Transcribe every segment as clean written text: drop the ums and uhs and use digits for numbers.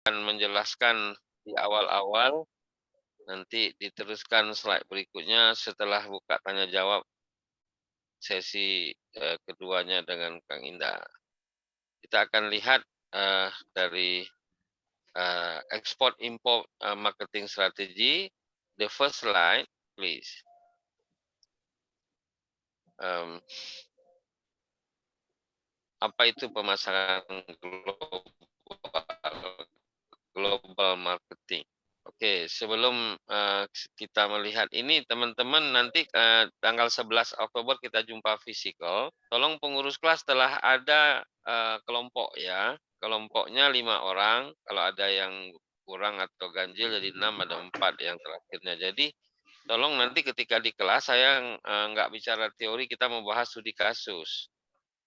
akan menjelaskan di awal-awal, nanti diteruskan slide berikutnya setelah buka tanya jawab sesi keduanya dengan Kang Indah. Kita akan lihat dari export import marketing strategy. The first slide, please. Apa itu pemasaran global marketing? Oke, sebelum kita melihat ini, teman-teman nanti tanggal 11 Oktober kita jumpa fisikal. Tolong pengurus kelas telah ada kelompok ya. Kelompoknya 5 orang. Kalau ada yang kurang atau ganjil jadi 6, ada 4 yang terakhirnya. Jadi tolong nanti ketika di kelas saya nggak bicara teori, kita membahas studi kasus.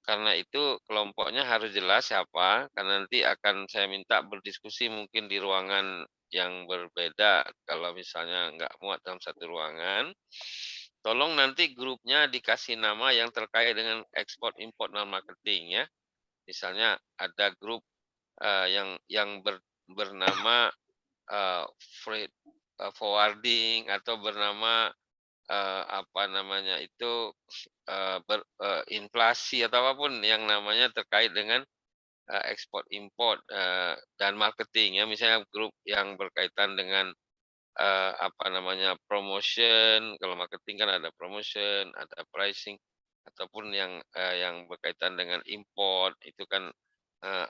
Karena itu kelompoknya harus jelas siapa, karena nanti akan saya minta berdiskusi mungkin di ruangan yang berbeda. Kalau misalnya nggak muat dalam satu ruangan, tolong nanti grupnya dikasih nama yang terkait dengan ekspor import dan marketing ya. Misalnya ada grup yang bernama freight forwarding atau bernama apa namanya itu inflasi atau apapun yang namanya terkait dengan ekspor import dan marketing ya, misalnya grup yang berkaitan dengan apa namanya promotion. Kalau marketing kan ada promotion, ada pricing, ataupun yang berkaitan dengan import itu kan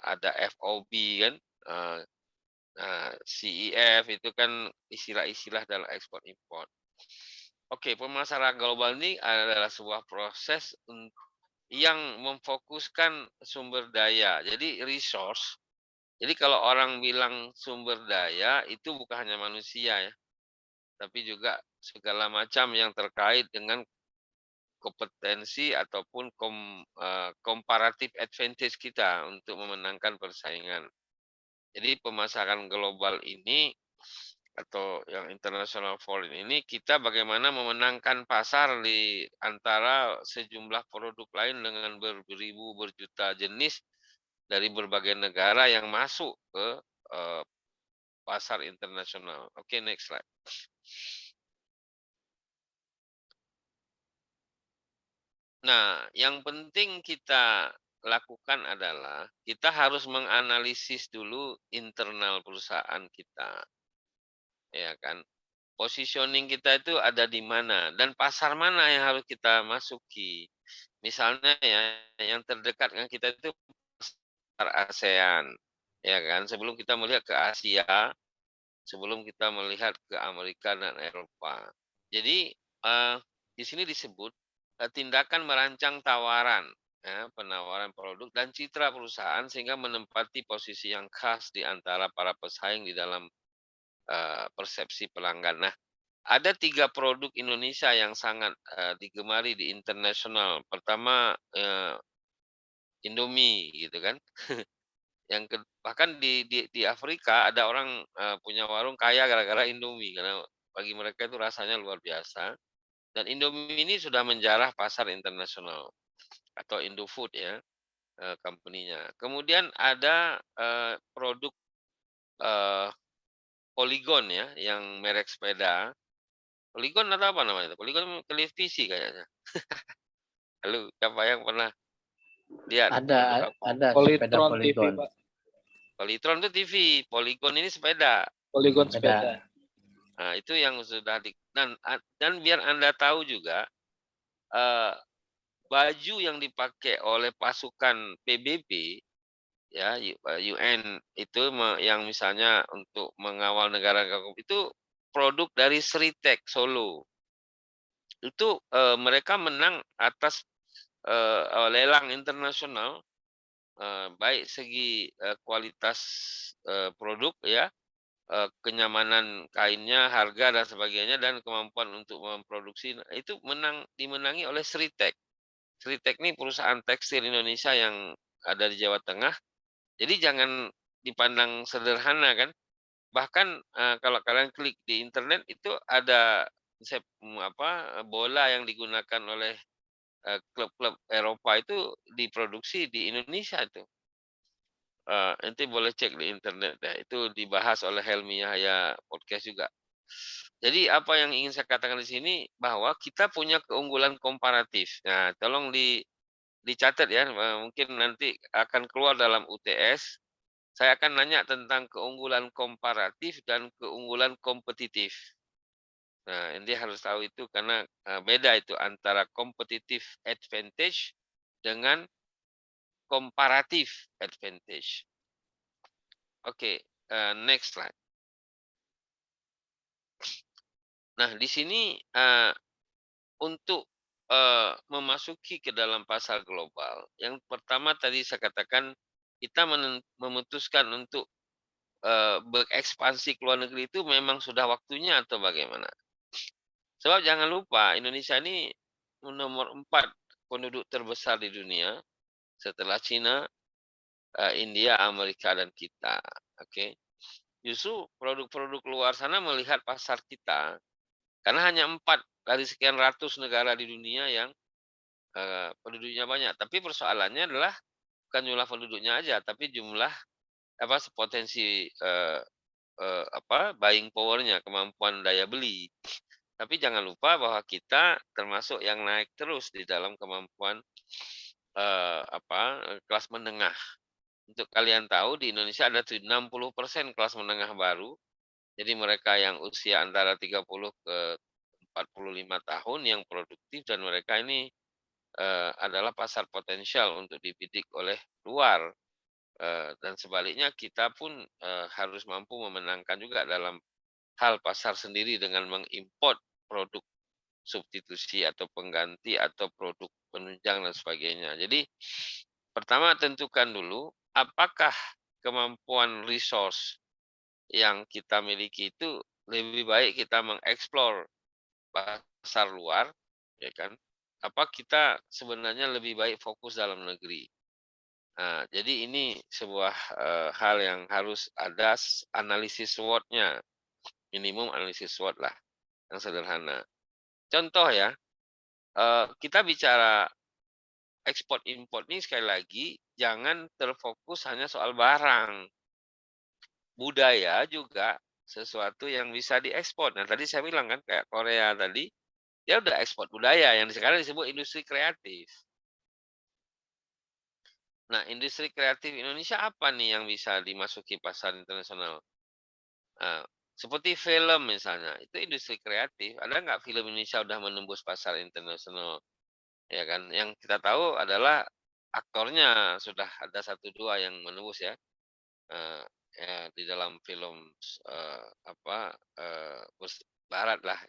ada FOB kan, CEF itu kan istilah-istilah dalam ekspor import. Oke, pemasaran global ini adalah sebuah proses yang memfokuskan sumber daya. Jadi resource. Jadi kalau orang bilang sumber daya itu bukan hanya manusia ya, tapi juga segala macam yang terkait dengan kompetensi ataupun comparative advantage kita untuk memenangkan persaingan. Jadi pemasaran global ini atau yang international foreign ini, kita bagaimana memenangkan pasar di antara sejumlah produk lain dengan beribu berjuta jenis dari berbagai negara yang masuk ke pasar internasional. Oke, next slide. Nah, yang penting kita lakukan adalah kita harus menganalisis dulu internal perusahaan kita. Ya kan? Positioning kita itu ada di mana dan pasar mana yang harus kita masuki. Misalnya ya, yang terdekat dengan kita itu pasar ASEAN, ya kan? Sebelum kita melihat ke Asia, sebelum kita melihat ke Amerika dan Eropa. Jadi di sini disebut tindakan merancang tawaran, ya, penawaran produk dan citra perusahaan sehingga menempati posisi yang khas di antara para pesaing di dalam persepsi pelanggan. Nah, ada 3 produk Indonesia yang sangat digemari di internasional. Pertama Indomie gitu kan. Bahkan di Afrika ada orang punya warung kaya gara-gara Indomie, karena bagi mereka itu rasanya luar biasa. Dan Indomie ini sudah menjarah pasar internasional atau Indofood ya, company-nya. Kemudian ada produk Polygon ya, yang merek sepeda. Polygon atau apa namanya itu? Polygon televisi kayaknya. Lalu siapa yang pernah lihat produk apa? Ada sepeda Polytron TV, Polygon. Pak. Polytron itu TV, Polygon ini sepeda. Polygon sepeda. Nah, itu yang sudah dan biar Anda tahu juga baju yang dipakai oleh pasukan PBB ya, UN itu yang misalnya untuk mengawal negara itu produk dari Sritek Solo. Itu mereka menang atas lelang internasional, baik segi kualitas produk ya, kenyamanan kainnya, harga dan sebagainya, dan kemampuan untuk memproduksi itu dimenangi oleh Sritek. Sritek ini perusahaan tekstil Indonesia yang ada di Jawa Tengah. Jadi jangan dipandang sederhana kan. Bahkan kalau kalian klik di internet itu ada bola yang digunakan oleh klub-klub Eropa itu diproduksi di Indonesia itu. Ente boleh cek di internet ya, itu dibahas oleh Helmi Yahya podcast juga. Jadi apa yang ingin saya katakan di sini, bahwa kita punya keunggulan komparatif. Nah, tolong dicatat ya, mungkin nanti akan keluar dalam UTS, saya akan nanya tentang keunggulan komparatif dan keunggulan kompetitif. Nah, ente harus tahu itu karena, beda itu antara competitive advantage dengan comparative advantage. Oke, next slide. Nah, di sini, untuk, memasuki ke dalam pasar global, yang pertama tadi saya katakan kita memutuskan untuk, berekspansi ke luar negeri itu memang sudah waktunya atau bagaimana? Sebab jangan lupa Indonesia ini nomor 4 penduduk terbesar di dunia setelah Cina, India, Amerika, dan kita, oke. Justru produk-produk luar sana melihat pasar kita, karena hanya 4 dari sekian ratus negara di dunia yang, penduduknya banyak. Tapi persoalannya adalah bukan jumlah penduduknya aja, tapi jumlah potensi, buying power-nya, kemampuan daya beli. Tapi jangan lupa bahwa kita termasuk yang naik terus di dalam kemampuan, kelas menengah. Untuk kalian tahu di Indonesia ada 60% kelas menengah baru. Jadi mereka yang usia antara 30 ke 45 tahun yang produktif, dan mereka ini, adalah pasar potensial untuk dibidik oleh luar, dan sebaliknya kita pun, harus mampu memenangkan juga dalam hal pasar sendiri dengan mengimport produk substitusi atau pengganti atau produk penunjang dan sebagainya. Jadi pertama tentukan dulu apakah kemampuan resource yang kita miliki itu lebih baik kita mengeksplor pasar luar, ya kan? Apa kita sebenarnya lebih baik fokus dalam negeri. Nah, jadi ini sebuah, hal yang harus ada analisis SWOT-nya, minimum analisis SWOT lah, yang sederhana. Contoh ya, kita bicara ekspor impor ini sekali lagi jangan terfokus hanya soal barang. Budaya juga sesuatu yang bisa diekspor. Nah, tadi saya bilang kan kayak Korea tadi, dia udah ekspor budaya yang sekarang disebut industri kreatif. Nah, industri kreatif Indonesia apa nih yang bisa dimasuki pasar internasional? Nah, seperti film misalnya, itu industri kreatif. Ada nggak film Indonesia udah menembus pasar internasional? Ya kan, yang kita tahu adalah aktornya sudah ada satu 2 yang menembus ya, eee, ya di dalam film, apa, barat lah,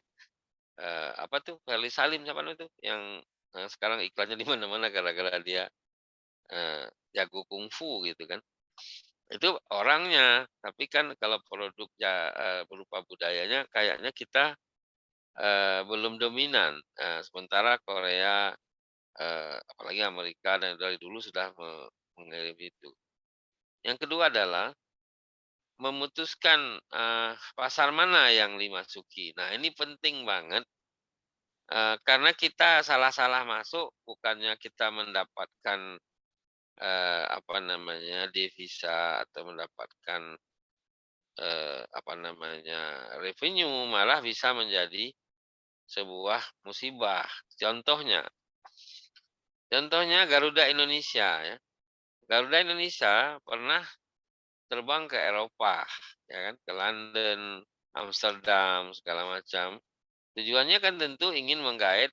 apa tuh, Ferly Salim siapa namanya tuh, yang, sekarang iklannya di mana-mana gara-gara dia, jago kungfu gitu kan. Itu orangnya, tapi kan kalau produknya, berupa budayanya kayaknya kita, belum dominan, sementara Korea, apalagi Amerika dan dari dulu sudah mengirim itu. Yang kedua adalah memutuskan, pasar mana yang dimasuki. Nah, ini penting banget, karena kita salah-salah masuk, bukannya kita mendapatkan, devisa atau mendapatkan, revenue, malah bisa menjadi sebuah musibah. Contohnya contohnya Garuda Indonesia ya. Garuda Indonesia pernah terbang ke Eropa, ya kan, ke London, Amsterdam, segala macam. Tujuannya kan tentu ingin menggait,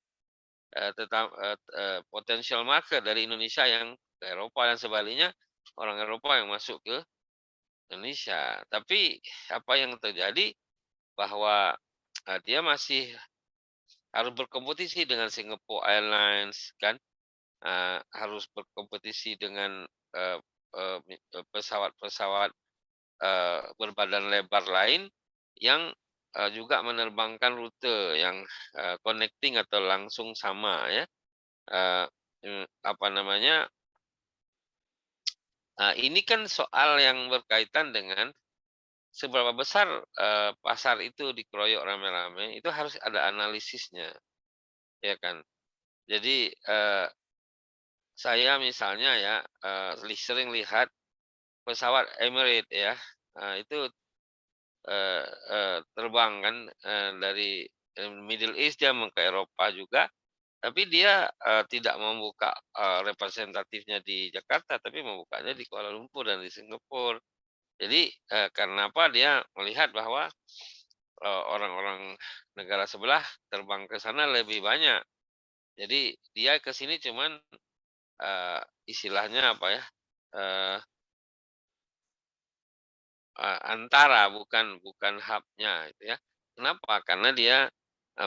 potensial market dari Indonesia yang ke Eropa dan sebaliknya, orang Eropa yang masuk ke Indonesia. Tapi apa yang terjadi bahwa, dia masih harus berkompetisi dengan Singapore Airlines kan, harus berkompetisi dengan, pesawat-pesawat berbadan lebar lain yang, juga menerbangkan rute yang, connecting atau langsung sama ya, eee, apa namanya, ini kan soal yang berkaitan dengan seberapa besar, pasar itu dikeroyok rame-rame, itu harus ada analisisnya, ya kan. Jadi, saya misalnya ya, sering lihat pesawat Emirates ya, itu, terbang kan, dari, Middle East dia ke Eropa juga, tapi dia, tidak membuka, representatifnya di Jakarta, tapi membukanya di Kuala Lumpur dan di Singapura. Jadi, karena apa, dia melihat bahwa, orang-orang negara sebelah terbang ke sana lebih banyak. Jadi dia ke sini cuman, istilahnya apa ya, eee antara, bukan bukan hub-nya gitu ya. Kenapa? Karena dia,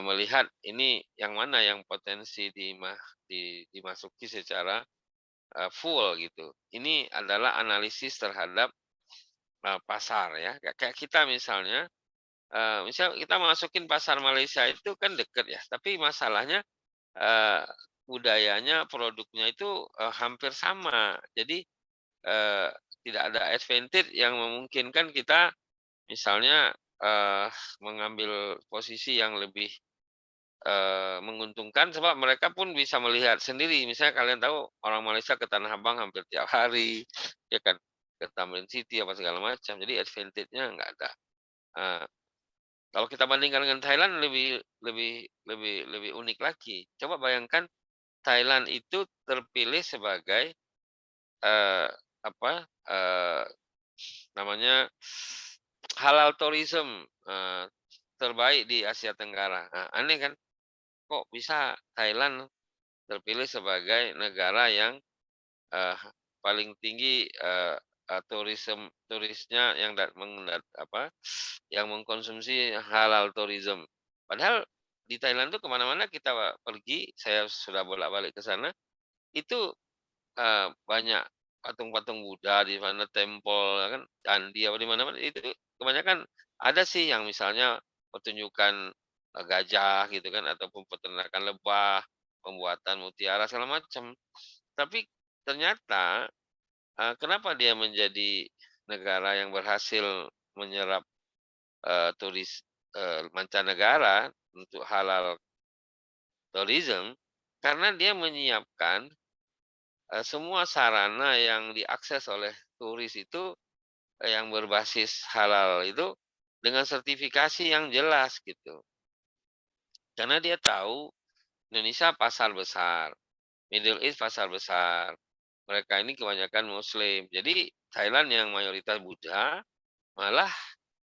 melihat ini yang mana yang potensi dimasuki secara, full gitu. Ini adalah analisis terhadap, pasar ya, kayak kita misalnya, misal kita masukin pasar Malaysia itu kan deket ya, tapi masalahnya, eee, budayanya, produknya itu, hampir sama. Jadi, eee, tidak ada advantage yang memungkinkan kita misalnya, mengambil posisi yang lebih, menguntungkan sebab mereka pun bisa melihat sendiri. Misalnya kalian tahu orang Malaysia ke Tanah Abang hampir tiap hari, ya kan, ke Tamrin City apa segala macam, jadi advantage-nya nggak ada. Eee, Kalau kita bandingkan dengan Thailand lebih lebih lebih lebih unik lagi. Coba bayangkan Thailand itu terpilih sebagai, eee, apa, namanya halal tourism, terbaik di Asia Tenggara. Nah, aneh kan, kok bisa Thailand terpilih sebagai negara yang, eee, paling tinggi, turisnya yang yang mengkonsumsi halal tourism. Padahal di Thailand tuh kemana mana kita pergi, saya sudah bolak-balik ke sana, itu banyak patung-patung Buddha di mana, tempel ya kan, candi apa di mana-mana itu kebanyakan ada sih yang misalnya pertunjukan, gajah gitu kan ataupun peternakan lebah, pembuatan mutiara segala macam. Tapi ternyata, kenapa dia menjadi negara yang berhasil menyerap, turis, mancanegara untuk halal tourism, karena dia menyiapkan semua sarana yang diakses oleh turis itu, yang berbasis halal itu, dengan sertifikasi yang jelas gitu. Karena dia tahu Indonesia pasar besar, Middle East pasar besar, mereka ini kebanyakan muslim. Jadi Thailand yang mayoritas Buddha, malah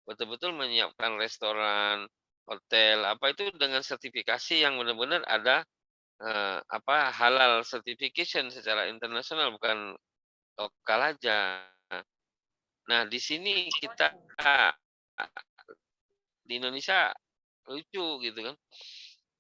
betul-betul menyiapkan restoran, hotel, apa itu dengan sertifikasi yang benar-benar ada, halal certification secara internasional, bukan lokal aja. Nah, di sini kita di Indonesia lucu gitu kan.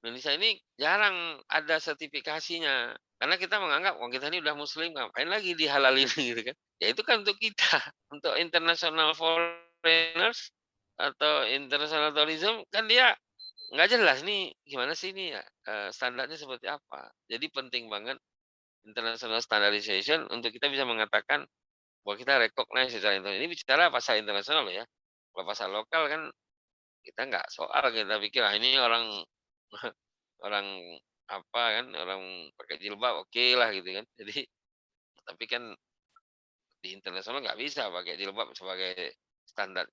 Indonesia ini jarang ada sertifikasinya. Karena kita menganggap, "Wong kita ini udah muslim, ngapain lagi dihalalin?" Gitu kan. Ya itu kan untuk kita, untuk international foreigners atau international tourism kan dia nggak jelas nih gimana sih ini ya, standarnya seperti apa. Jadi penting banget international standardization untuk kita bisa mengatakan bahwa kita recognize secara internasional. Ini bicara pasar internasional loh ya. Kalau pasar lokal kan kita nggak soal, kita pikir, ah ini orang orang apa kan, orang pakai jilbab oke lah gitu kan. Jadi tapi kan di internasional nggak bisa pakai jilbab sebagai standar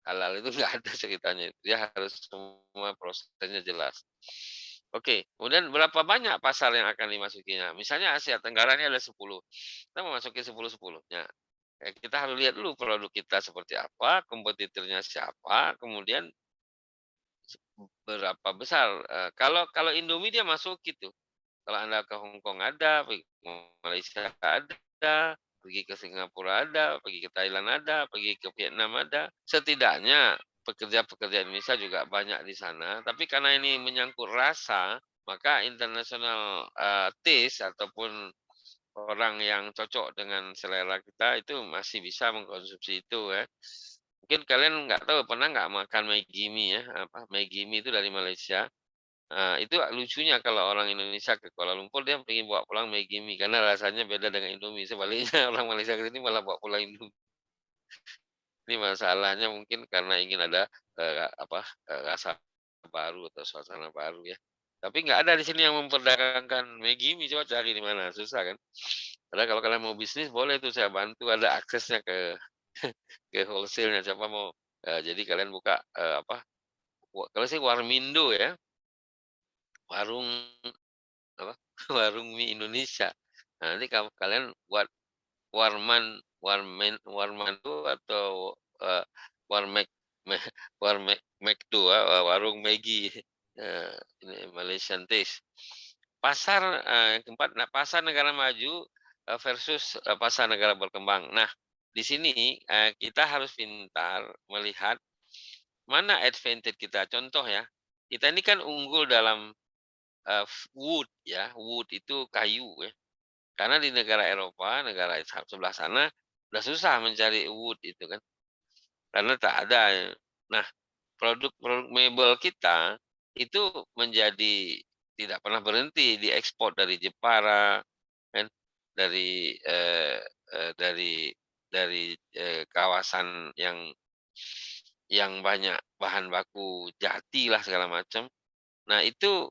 halal itu nggak ada ceritanya. Dia harus semua prosesnya jelas. Oke, kemudian berapa banyak pasar yang akan dimasukinya? Misalnya Asia Tenggara ini ada 10. Kita mau masukin 10-10-nya. Ya, kita harus lihat dulu produk kita seperti apa, kompetitornya siapa, kemudian berapa besar. Kalau kalau Indomie dia masuk gitu. Kalau Anda ke Hong Kong ada, pergi ke Malaysia ada, pergi ke Singapura ada, pergi ke Thailand ada, pergi ke Vietnam ada. Setidaknya pekerja-pekerja Indonesia juga banyak di sana. Tapi karena ini menyangkut rasa, maka international taste ataupun orang yang cocok dengan selera kita itu masih bisa mengkonsumsi itu ya. Mungkin kalian nggak tahu pernah nggak makan Maggi Mee ya, Maggi Mee itu dari Malaysia. Itu lucunya kalau orang Indonesia ke Kuala Lumpur dia pengen bawa pulang Maggi Mee karena rasanya beda dengan Indomie. Sebaliknya orang Malaysia ke sini malah bawa pulang Indomie. Ini masalahnya mungkin karena ingin ada, rasa baru atau suasana baru ya. Tapi nggak ada di sini yang memperdagangkan Maggi mie, coba cari di mana, susah kan. Padahal kalau kalian mau bisnis boleh tuh saya bantu, ada aksesnya ke ke wholesale-nya, siapa mau. Jadi kalian buka, apa, kalau sih Warmindo ya, warung apa, warung mie Indonesia. Nah, nanti kalian buat Warmandu atau, Warmek me Warmek McD warung Maggi, ini Malaysian Taste. Pasar, yang keempat, nah pasar negara maju, versus, pasar negara berkembang. Nah, di sini, kita harus pintar melihat mana advantage kita. Contoh ya, kita ini kan unggul dalam, wood ya, wood itu kayu ya. Karena di negara Eropa, negara sebelah sana, udah susah mencari wood itu kan, karena tak ada. Nah, produk-produk mebel kita itu menjadi tidak pernah berhenti diekspor dari Jepara, kan, dari, kawasan yang banyak bahan baku jati lah segala macam. Nah itu,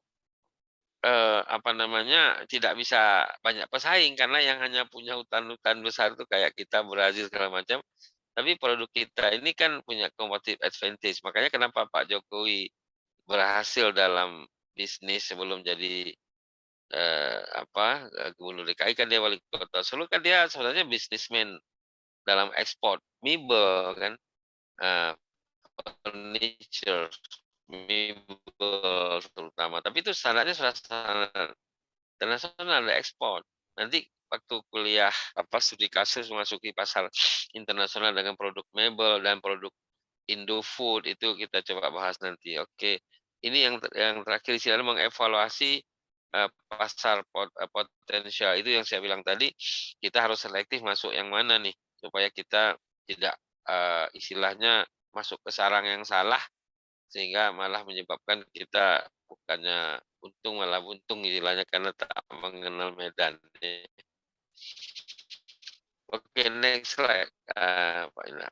apa namanya, tidak bisa banyak pesaing karena yang hanya punya hutan-hutan besar itu kayak kita, Brazil segala macam, tapi produk kita ini kan punya competitive advantage. Makanya kenapa Pak Jokowi berhasil dalam bisnis sebelum jadi, apa, gubernur DKI kan dia wali kota Solo kan dia sebenarnya bisnismen dalam ekspor mebel kan, eee, furniture, mebel terutama, tapi itu standarnya sudah standar internasional, ada ekspor. Nanti waktu kuliah apa studi kasus memasuki pasar internasional dengan produk mebel dan produk Indofood itu kita coba bahas nanti. Oke. Ini yang terakhir di sini adalah mengevaluasi, pasar potensial. Itu yang saya bilang tadi, kita harus selektif masuk yang mana nih, supaya kita tidak, istilahnya masuk ke sarang yang salah, sehingga malah menyebabkan kita bukannya untung malah buntung istilahnya karena tak mengenal medan. Oke, next slide, Pak Ina.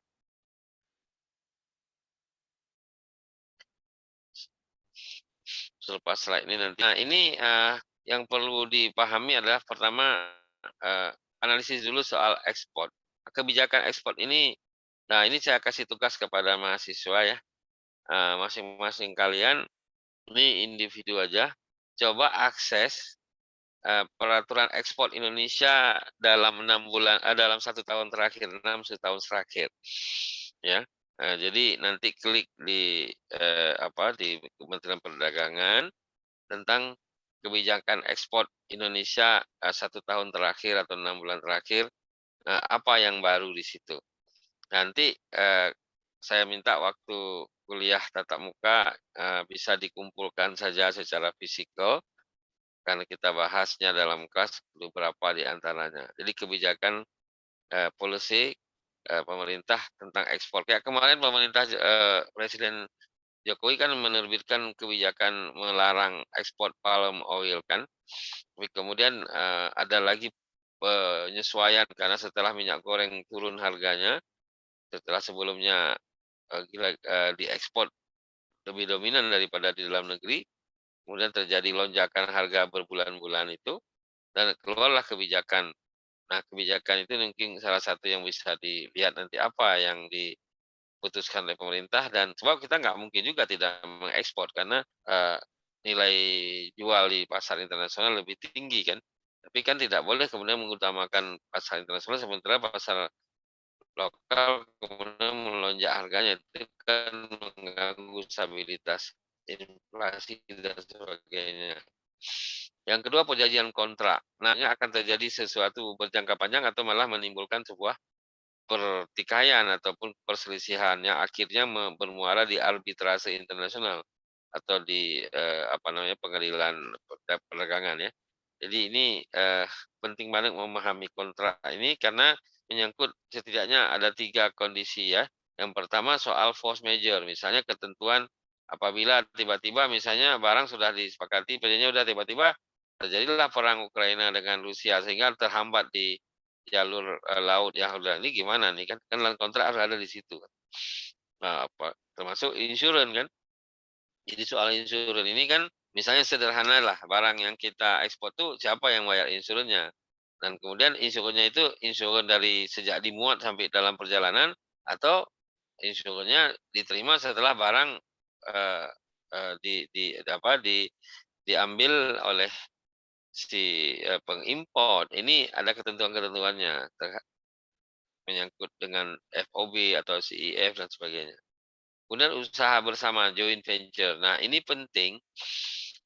Selepas slide ini nanti. Nah, ini, yang perlu dipahami adalah pertama, eee, analisis dulu soal ekspor. Kebijakan ekspor ini, nah ini saya kasih tugas kepada mahasiswa ya, masing-masing kalian, ini individu aja, coba akses, peraturan ekspor Indonesia dalam 1 tahun terakhir, 1 tahun terakhir, ya. Jadi nanti klik di, apa, di Kementerian Perdagangan tentang kebijakan ekspor Indonesia, 1 tahun terakhir atau 6 bulan terakhir, apa yang baru di situ. Nanti, saya minta waktu kuliah tatap muka, bisa dikumpulkan saja secara fisikal, karena kita bahasnya dalam kelas beberapa di antaranya. Jadi kebijakan, policy, pemerintah tentang ekspor. Kayak kemarin pemerintah, Presiden Jokowi kan menerbitkan kebijakan melarang ekspor palm oil kan. Tapi kemudian, ada lagi penyesuaian karena setelah minyak goreng turun harganya, setelah sebelumnya, diekspor lebih dominan daripada di dalam negeri, kemudian terjadi lonjakan harga berbulan-bulan itu, dan keluarlah kebijakan. Nah, kebijakan itu mungkin salah satu yang bisa dilihat nanti apa yang diputuskan oleh pemerintah dan sebab kita nggak mungkin juga tidak mengekspor karena, nilai jual di pasar internasional lebih tinggi kan. Tapi kan tidak boleh kemudian mengutamakan pasar internasional sementara pasar lokal kemudian melonjak harganya, itu kan mengganggu stabilitas inflasi dan sebagainya. Yang kedua perjanjian kontrak. Nah, ini akan terjadi sesuatu berjangka panjang atau malah menimbulkan sebuah pertikaian ataupun perselisihan yang akhirnya bermuara di arbitrase internasional atau di, apa namanya, pengadilan perdagangan ya. Jadi ini, penting banget memahami kontrak ini karena menyangkut setidaknya ada 3 kondisi ya. Yang pertama soal force majeure, misalnya ketentuan apabila tiba-tiba misalnya barang sudah disepakati, perjanjiannya udah tiba-tiba terjadilah perang Ukraina dengan Rusia sehingga terhambat di jalur, laut yang udah ini gimana nih kan, kan dalam kontrak harus ada di situ. Nah, apa termasuk insurance kan. Jadi soal insurance ini kan Misalnya sederhana lah, barang yang kita ekspor tuh siapa yang bayar insurannya, dan kemudian insurannya itu insuran dari sejak dimuat sampai dalam perjalanan, atau insurannya diterima setelah barang, eee eee, diambil oleh si, pengimpor. Ini ada ketentuan-ketentuannya, menyangkut dengan FOB atau CEF dan sebagainya. Kemudian usaha bersama, joint venture. Nah, ini penting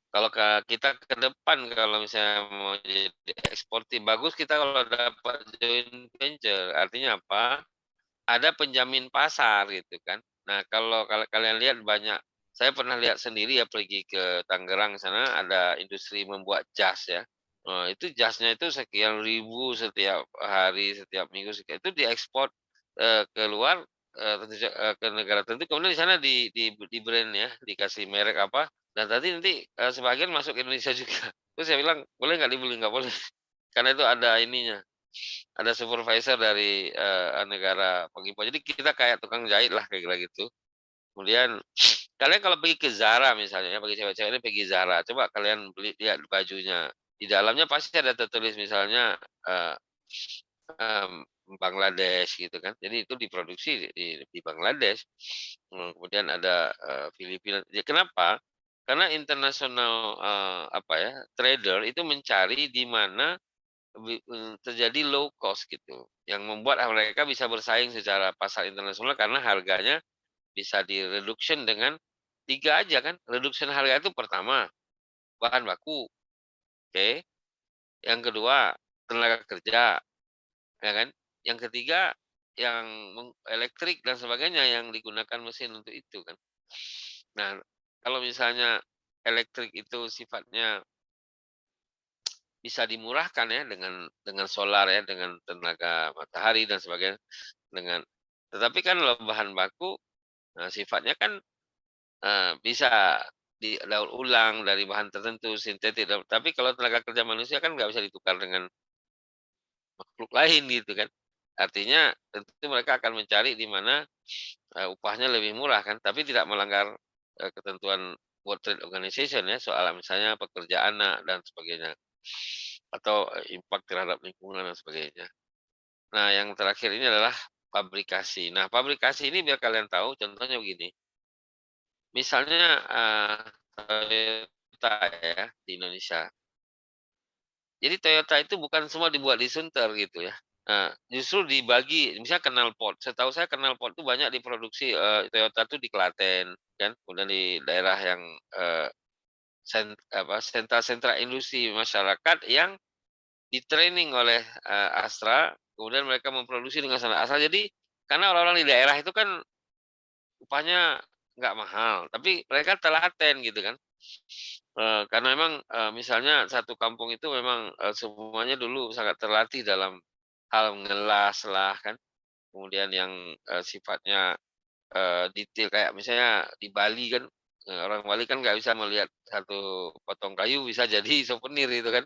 kalau kita ke depan kalau misalnya mau jadi eksportir, bagus kita kalau dapat joint venture. Artinya apa? Ada penjamin pasar gitu kan. Nah, kalau kalau kalian lihat banyak, saya pernah lihat sendiri ya pergi ke Tangerang sana ada industri membuat jas ya. Itu jasnya itu sekian ribu setiap hari, setiap minggu, itu diekspor, ke luar, ke negara tertentu, kemudian di sana di-brand ya, dikasih merek apa, dan nanti, sebagian masuk ke Indonesia juga. Terus saya bilang, "Boleh nggak dibeli?" "Nggak boleh." Karena itu ada ininya, ada supervisor dari, negara pengimpor. Jadi kita kayak tukang jahit lah kayak gitu. Kemudian kalian kalau pergi ke Zara misalnya ya, bagi cewek-cewek ini pergi Zara, coba kalian lihat bajunya. Di dalamnya pasti ada tertulis misalnya, eee, Bangladesh gitu kan. Jadi itu diproduksi di Bangladesh. Kemudian ada, Filipina. Ya kenapa? Karena internasional, apa ya, trader itu mencari di mana terjadi low cost gitu, yang membuat mereka bisa bersaing secara pasar internasional karena harganya bisa di-reduction dengan 3 aja kan. Reduction harga itu pertama, bahan baku, oke. Yang kedua, tenaga kerja, ya kan. Yang ketiga, yang elektrik dan sebagainya yang digunakan mesin untuk itu kan. Nah, kalau misalnya elektrik itu sifatnya bisa dimurahkan ya dengan solar ya, dengan tenaga matahari dan sebagainya, dengan tetapi kan kalau bahan baku, sifatnya kan, bisa didaur ulang dari bahan tertentu, sintetik, tapi kalau tenaga kerja manusia kan nggak bisa ditukar dengan makhluk lain gitu kan. Artinya tentu mereka akan mencari di mana, upahnya lebih murah kan, tapi tidak melanggar, ketentuan World Trade Organization ya, soal misalnya pekerja anak dan sebagainya, atau, impak terhadap lingkungan dan sebagainya. Nah, yang terakhir ini adalah pabrikasi. Nah, pabrikasi ini biar kalian tahu contohnya begini, misalnya, Toyota ya di Indonesia. Jadi Toyota itu bukan semua dibuat di Sunter gitu ya. Justru dibagi, misalnya knalpot, setahu saya knalpot itu banyak diproduksi, Toyota tuh di Klaten kan, kemudian di daerah yang, eee, sentra-sentra industri masyarakat yang di-training oleh, Astra, kemudian mereka memproduksi dengan sangat asal. Jadi karena orang-orang di daerah itu kan upahnya nggak mahal, tapi mereka telaten gitu kan. Karena memang, misalnya satu kampung itu memang, semuanya dulu sangat terlatih dalam hal mengelas lah kan, kemudian yang, sifatnya, detail kayak misalnya di Bali kan, orang Bali kan nggak bisa melihat satu potong kayu bisa jadi souvenir itu kan.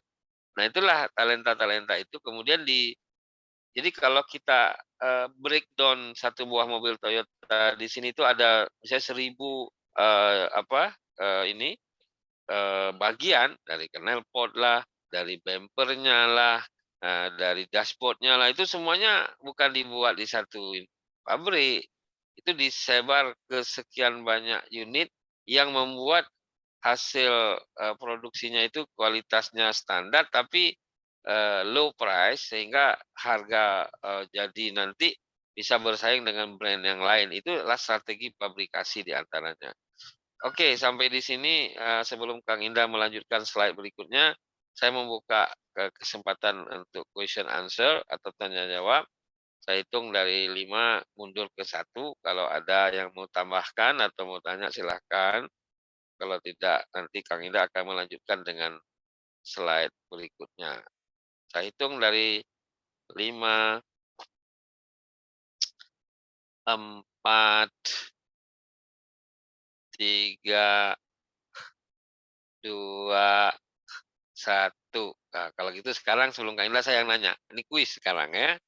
Nah itulah talenta-talenta itu kemudian jadi kalau kita, breakdown satu buah mobil Toyota di sini tuh ada misalnya 1.000, apa, ini, bagian dari knalpot lah, dari bempernya lah, dari dashboard-nya lah, itu semuanya bukan dibuat di satu pabrik. Itu disebar ke sekian banyak unit yang membuat hasil, produksinya itu kualitasnya standar tapi, low price sehingga harga, jadi nanti bisa bersaing dengan brand yang lain. Itulah strategi pabrikasi di antaranya. Oke, sampai di sini, sebelum Kang Indah melanjutkan slide berikutnya, saya membuka kesempatan untuk question answer atau tanya jawab. Saya hitung dari 5 mundur ke 1. Kalau ada yang mau tambahkan atau mau tanya silahkan. Kalau tidak, nanti Kang Indah akan melanjutkan dengan slide berikutnya. Saya hitung dari 5, 4, 3, 2, 1. Nah, kalau gitu sekarang sebelum Kak Indra saya yang nanya. Ini kuis sekarang ya.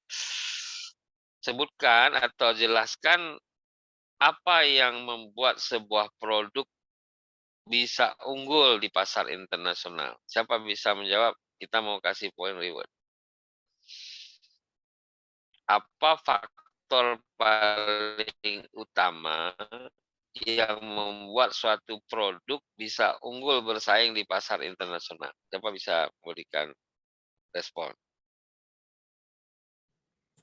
Sebutkan atau jelaskan apa yang membuat sebuah produk bisa unggul di pasar internasional? Siapa bisa menjawab? Kita mau kasih point reward. Apa faktor paling utama yang membuat suatu produk bisa unggul bersaing di pasar internasional? Siapa bisa memberikan respon?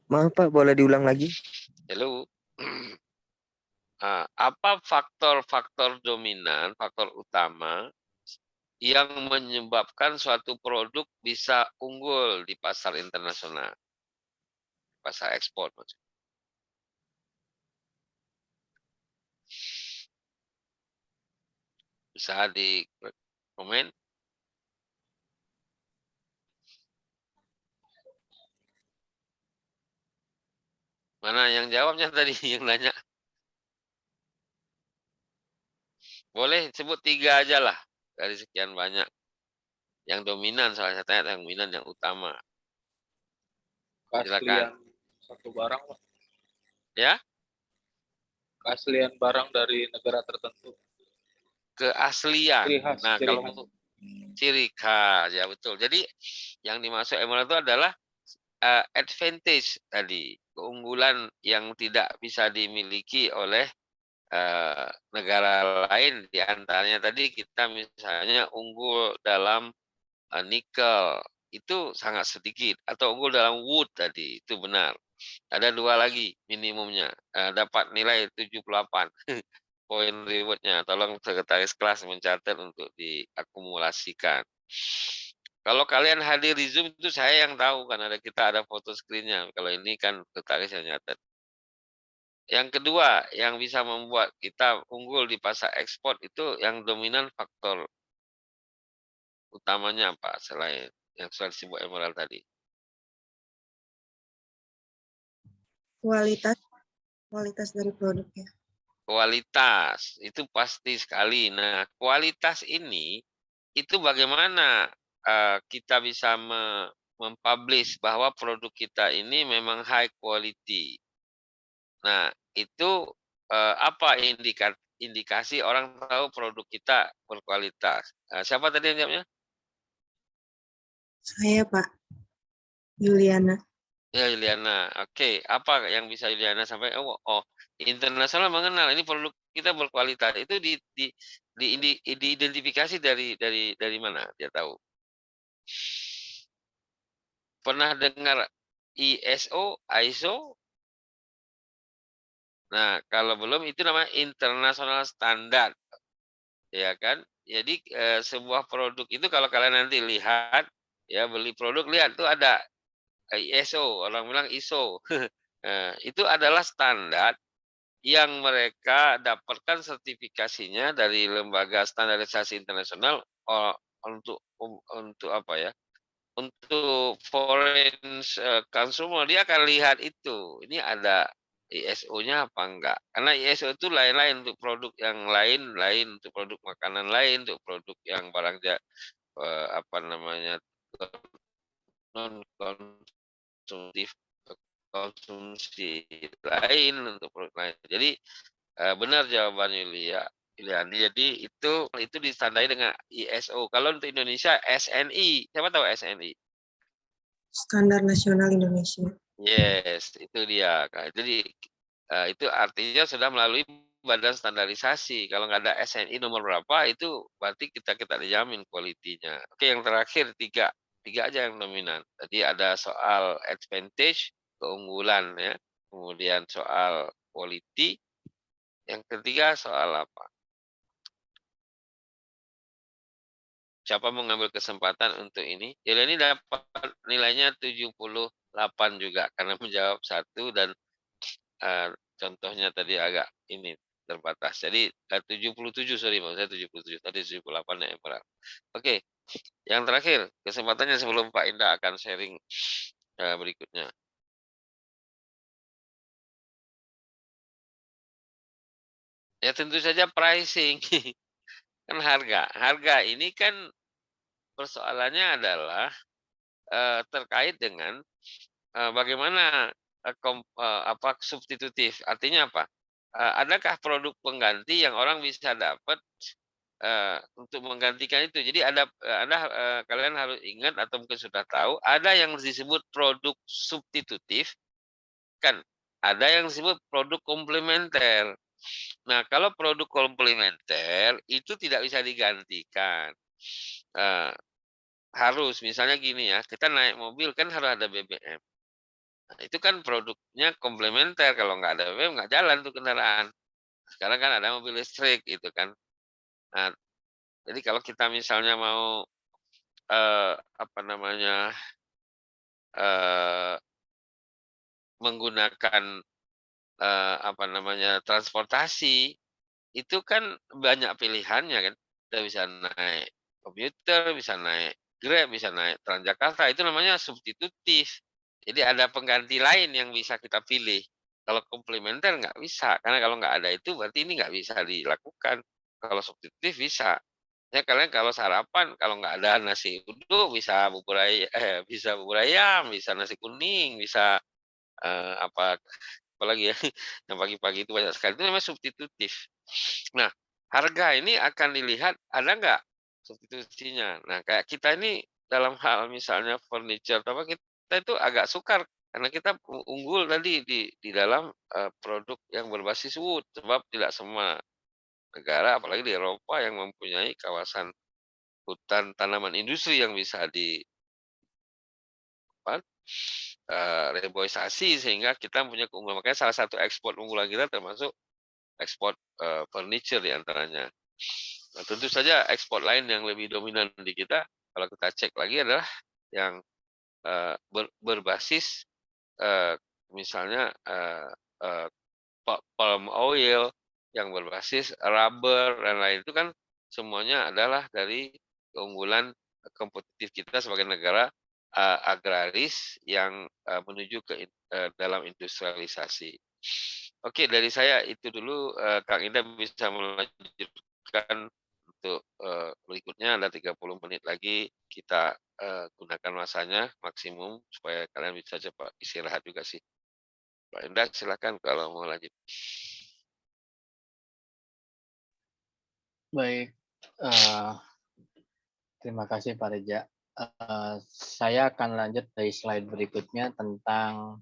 Maaf Pak, boleh diulang lagi? Halo. Apa faktor-faktor dominan, faktor utama yang menyebabkan suatu produk bisa unggul di pasar internasional, pasar ekspor maksudnya. Bisa di komen. Mana yang jawabnya tadi yang nanya? Boleh sebut 3 aja lah dari sekian banyak. Yang dominan, salah satunya yang dominan, yang utama. Silakan. Keaslian satu barang, Pak. Ya, Keaslian barang dari negara tertentu. keaslian. Ciri khas, Nah, ciri kalau khas. ciri khas, ya betul. Jadi yang dimaksud emerald itu adalah advantage tadi, keunggulan yang tidak bisa dimiliki oleh negara lain. Di antaranya tadi kita misalnya unggul dalam nikel, itu sangat sedikit, atau unggul dalam wood tadi, itu benar. Ada 2 lagi minimumnya, dapat nilai 78 poin reward-nya. Tolong sekretaris kelas mencatat untuk diakumulasikan. Kalau kalian hadir di Zoom itu saya yang tahu kan kita ada foto screen-nya. Kalau ini kan sekretaris yang nyatet. Yang kedua, yang bisa membuat kita unggul di pasar ekspor itu yang dominan faktor utamanya apa selain yang sudah disebut Emerald tadi? Kualitas dari produknya. Kualitas, itu pasti sekali. Nah, kualitas ini itu bagaimana kita bisa mempublish bahwa produk kita ini memang high quality. Nah, itu apa indikasi orang tahu produk kita berkualitas? Siapa tadi yang jawabnya? Saya Pak Yuliana. Ya, Juliana. Oke, apa yang bisa Juliana sampaikan? Oh, internasional mengenal ini produk kita berkualitas. Itu diidentifikasi dari mana? Dia tahu. Pernah dengar ISO, ISO? Nah, kalau belum itu namanya international standard. Ya kan? Jadi sebuah produk itu kalau kalian nanti lihat ya beli produk lihat tuh ada ISO, orang bilang ISO. Itu adalah standar yang mereka dapatkan sertifikasinya dari lembaga standarisasi internasional untuk apa ya? Untuk foreign consumer dia akan lihat itu. Ini ada ISO-nya apa enggak? Karena ISO itu lain-lain untuk produk yang lain, untuk produk makanan lain, untuk produk yang barang apa namanya non konsumtif konsumsi lain untuk produk lain. Jadi benar jawaban Yuliani. Jadi itu ditandai dengan ISO. Kalau untuk Indonesia SNI. Siapa tahu SNI? Standar Nasional Indonesia. Yes, itu dia. Jadi itu artinya sudah melalui badan standarisasi. Kalau nggak ada SNI nomor berapa, itu berarti kita dijamin kualitinya. Oke, yang terakhir tiga aja yang dominan. Tadi ada soal advantage, keunggulan ya. Kemudian soal quality. Yang ketiga soal apa? Siapa mau ngambil kesempatan untuk ini? Ini dapat nilainya 78 juga karena menjawab satu dan contohnya tadi agak ini terbatas. Jadi 77 sorry maksud saya 77 tadi 78 ya Emerald. Oke, yang terakhir kesempatannya sebelum Pak Indah akan sharing berikutnya. Ya tentu saja pricing. Kan harga. Harga ini kan persoalannya adalah terkait dengan bagaimana apa substitutif. Artinya apa? Adakah produk pengganti yang orang bisa dapat untuk menggantikan itu. Jadi ada kalian harus ingat atau mungkin sudah tahu, ada yang disebut produk substitutif, kan ada yang disebut produk komplementer. Nah, kalau produk komplementer itu tidak bisa digantikan. Harus misalnya gini ya, kita naik mobil kan harus ada BBM. Nah, itu kan produknya komplementer, kalau nggak ada BBM nggak jalan tuh kendaraan. Sekarang kan ada mobil listrik gitu kan. Nah, jadi kalau kita misalnya mau menggunakan transportasi, itu kan banyak pilihannya kan. Kita bisa naik komuter, bisa naik Grab, bisa naik Transjakarta, itu namanya substitutif. Jadi ada pengganti lain yang bisa kita pilih. Kalau komplementer nggak bisa, karena kalau nggak ada itu berarti ini nggak bisa dilakukan. Kalau substitutif bisa. Ya kalian kalau sarapan, kalau nggak ada nasi uduk, bisa bubur ayam, bisa nasi kuning, bisa apalagi ya, yang pagi-pagi itu banyak sekali. Itu namanya substitutif. Nah, harga ini akan dilihat ada nggak substitusinya. Nah, kayak kita ini dalam hal misalnya furniture, apa kita itu agak sukar karena kita unggul tadi di dalam produk yang berbasis wood, sebab tidak semua negara, apalagi di Eropa yang mempunyai kawasan hutan tanaman industri yang bisa reboisasi, sehingga kita punya keunggulan. Makanya salah satu ekspor unggulan kita termasuk ekspor furniture diantaranya. Nah, tentu saja ekspor lain yang lebih dominan di kita, kalau kita cek lagi adalah yang berbasis misalnya palm oil, yang berbasis rubber dan lain, itu kan semuanya adalah dari keunggulan kompetitif kita sebagai negara agraris yang menuju ke dalam industrialisasi. Oke, dari saya itu dulu. Kang Indah bisa melanjutkan untuk berikutnya, ada 30 menit lagi, kita gunakan masanya maksimum supaya kalian bisa cepat istirahat juga sih. Pak Indah silakan kalau mau lanjut. Baik, terima kasih Pak Reja. Saya akan lanjut dari slide berikutnya tentang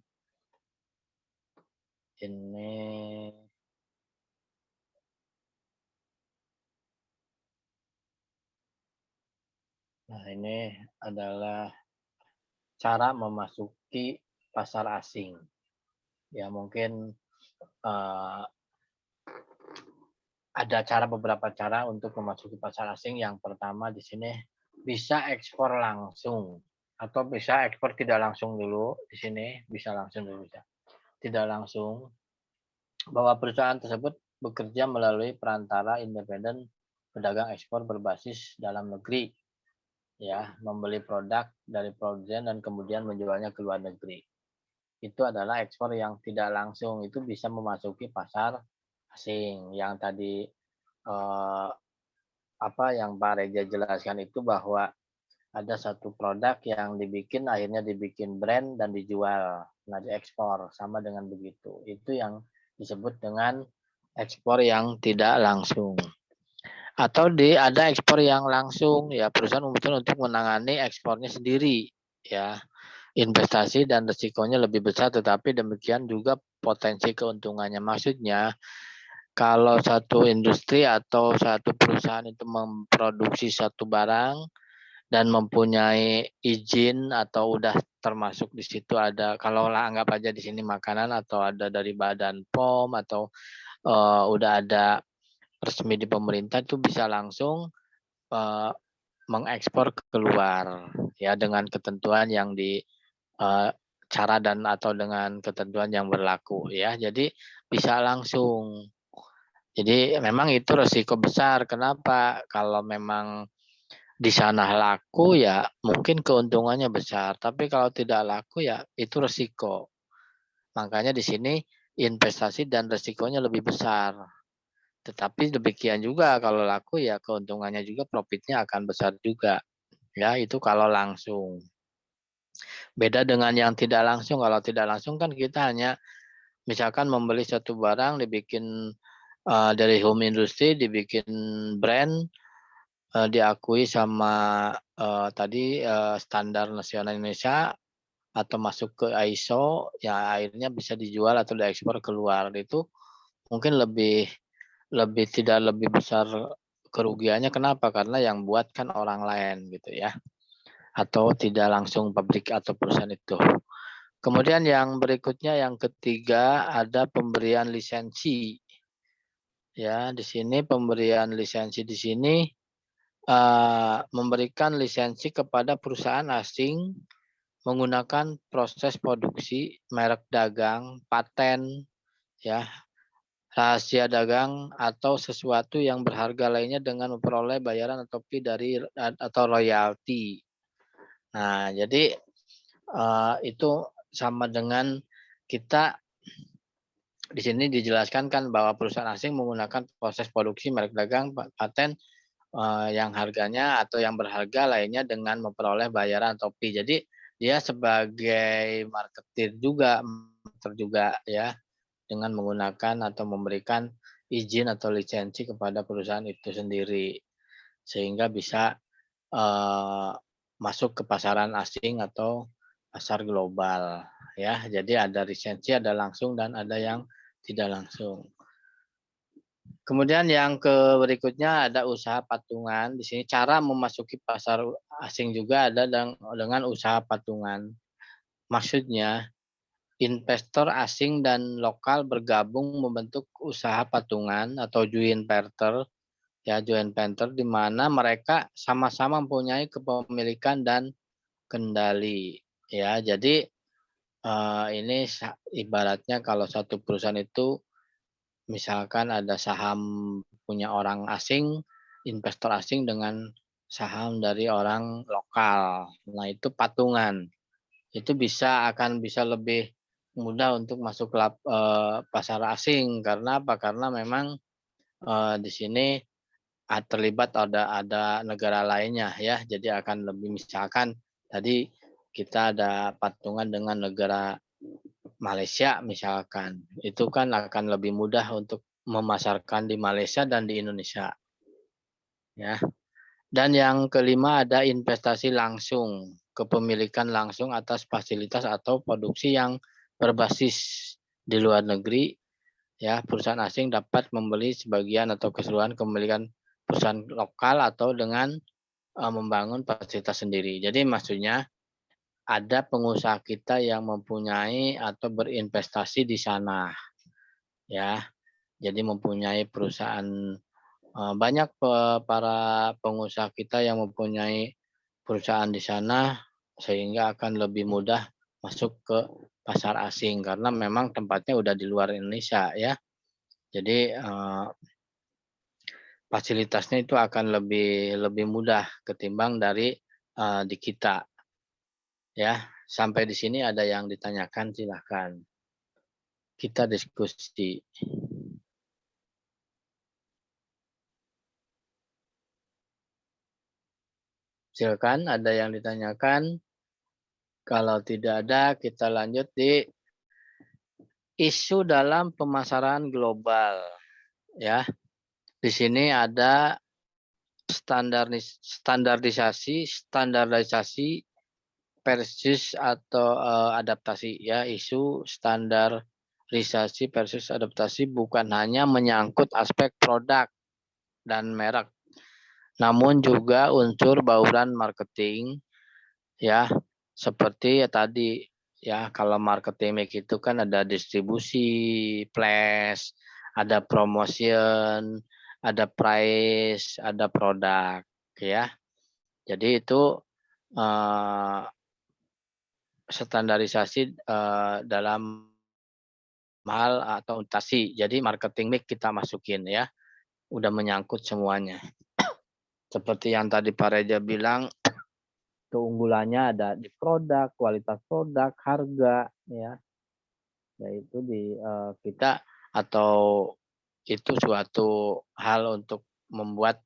ini. Nah, ini adalah cara memasuki pasar asing. Ya, mungkin ada beberapa cara untuk memasuki pasar asing. Yang pertama di sini bisa ekspor langsung atau bisa ekspor tidak langsung dulu. Di sini bisa langsung dulu, bisa. Tidak langsung, bahwa perusahaan tersebut bekerja melalui perantara independen pedagang ekspor berbasis dalam negeri, ya, membeli produk dari produsen dan kemudian menjualnya ke luar negeri. Itu adalah ekspor yang tidak langsung, itu bisa memasuki pasar asing. Yang tadi yang Pak Reja jelaskan itu, bahwa ada satu produk yang akhirnya dibikin brand dan dijual, nah diekspor, sama dengan begitu. Itu yang disebut dengan ekspor yang tidak langsung. Atau ada ekspor yang langsung, ya, perusahaan memutuskan untuk menangani ekspornya sendiri, ya. Investasi dan resikonya lebih besar, tetapi demikian juga potensi keuntungannya. Maksudnya, kalau satu industri atau satu perusahaan itu memproduksi satu barang dan mempunyai izin atau udah termasuk di situ ada, kalau anggap aja di sini makanan, atau ada dari Badan POM, atau udah ada resmi di pemerintah, itu bisa langsung mengekspor keluar, ya, dengan ketentuan yang cara dan atau dengan ketentuan yang berlaku, ya. Jadi bisa langsung. Jadi memang itu resiko besar. Kenapa? Kalau memang di sana laku, ya mungkin keuntungannya besar. Tapi kalau tidak laku, ya itu resiko. Makanya di sini investasi dan resikonya lebih besar. Tetapi demikian juga kalau laku, ya keuntungannya juga, profitnya akan besar juga. Ya, itu kalau langsung. Beda dengan yang tidak langsung. Kalau tidak langsung kan kita hanya misalkan membeli satu barang, dibikin dari home industry, dibikin brand, diakui sama tadi standar nasional Indonesia atau masuk ke ISO, ya akhirnya bisa dijual atau diekspor keluar. Itu mungkin lebih tidak lebih besar kerugiannya. Kenapa? Karena yang buat kan orang lain gitu ya, atau tidak langsung pabrik atau perusahaan itu. Kemudian yang berikutnya, yang ketiga, ada pemberian lisensi. Ya, di sini pemberian lisensi di sini memberikan lisensi kepada perusahaan asing menggunakan proses produksi, merek dagang, paten, ya, rahasia dagang atau sesuatu yang berharga lainnya dengan memperoleh bayaran atau fee dari atau royalti. Nah, jadi itu sama dengan kita di sini dijelaskan kan bahwa perusahaan asing menggunakan proses produksi, merek dagang, paten yang harganya atau yang berharga lainnya dengan memperoleh bayaran atau fee. Jadi dia sebagai marketer juga ya, dengan menggunakan atau memberikan izin atau lisensi kepada perusahaan itu sendiri sehingga bisa masuk ke pasaran asing atau pasar global ya. Jadi ada lisensi, ada langsung dan ada yang tidak langsung. Kemudian yang berikutnya ada usaha patungan. Di sini cara memasuki pasar asing juga ada dengan usaha patungan. Maksudnya investor asing dan lokal bergabung membentuk usaha patungan atau joint venture, ya, joint venture, di mana mereka sama-sama mempunyai kepemilikan dan kendali. Ya, jadi ini ibaratnya kalau satu perusahaan itu misalkan ada saham punya orang asing, investor asing dengan saham dari orang lokal. Nah, itu patungan. Itu akan bisa lebih mudah untuk masuk ke pasar asing. Karena apa? Karena memang di sini terlibat ada negara lainnya ya. Jadi akan lebih, misalkan tadi kita ada patungan dengan negara Malaysia misalkan, itu kan akan lebih mudah untuk memasarkan di Malaysia dan di Indonesia. Ya. Dan yang kelima ada investasi langsung, kepemilikan langsung atas fasilitas atau produksi yang berbasis di luar negeri. Ya, perusahaan asing dapat membeli sebagian atau keseluruhan kepemilikan perusahaan lokal atau dengan membangun fasilitas sendiri. Jadi maksudnya ada pengusaha kita yang mempunyai atau berinvestasi di sana, ya. Jadi mempunyai perusahaan, banyak para pengusaha kita yang mempunyai perusahaan di sana sehingga akan lebih mudah masuk ke pasar asing karena memang tempatnya udah di luar Indonesia ya. Jadi fasilitasnya itu akan lebih mudah ketimbang dari di kita. Ya, sampai di sini ada yang ditanyakan, silahkan. Kita diskusi. Silakan, ada yang ditanyakan. Kalau tidak ada, kita lanjut di isu dalam pemasaran global. Ya, di sini ada standarisasi versus atau adaptasi ya. Isu standarisasi versus adaptasi bukan hanya menyangkut aspek produk dan merek, namun juga unsur bauran marketing ya, seperti ya tadi ya, kalau marketing itu kan ada distribusi, flash, ada promotion, ada price, ada produk ya. Jadi itu standarisasi dalam hal atau mutasi. Jadi marketing mix kita masukin ya. Udah menyangkut semuanya. Seperti yang tadi Pak Reza bilang, keunggulannya ada di produk, kualitas produk, harga ya. Yaitu di kita, atau itu suatu hal untuk membuat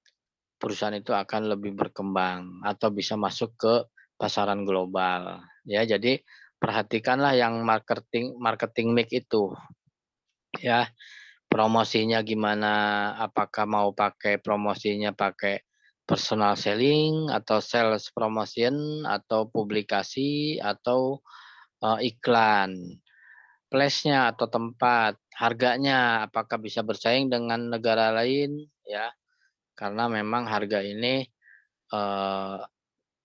perusahaan itu akan lebih berkembang atau bisa masuk ke pasaran global ya. Jadi perhatikanlah yang marketing mix itu ya, promosinya gimana, apakah mau pakai promosinya pakai personal selling atau sales promotion atau publikasi atau iklan. Place-nya atau tempat, harganya apakah bisa bersaing dengan negara lain ya. Karena memang harga ini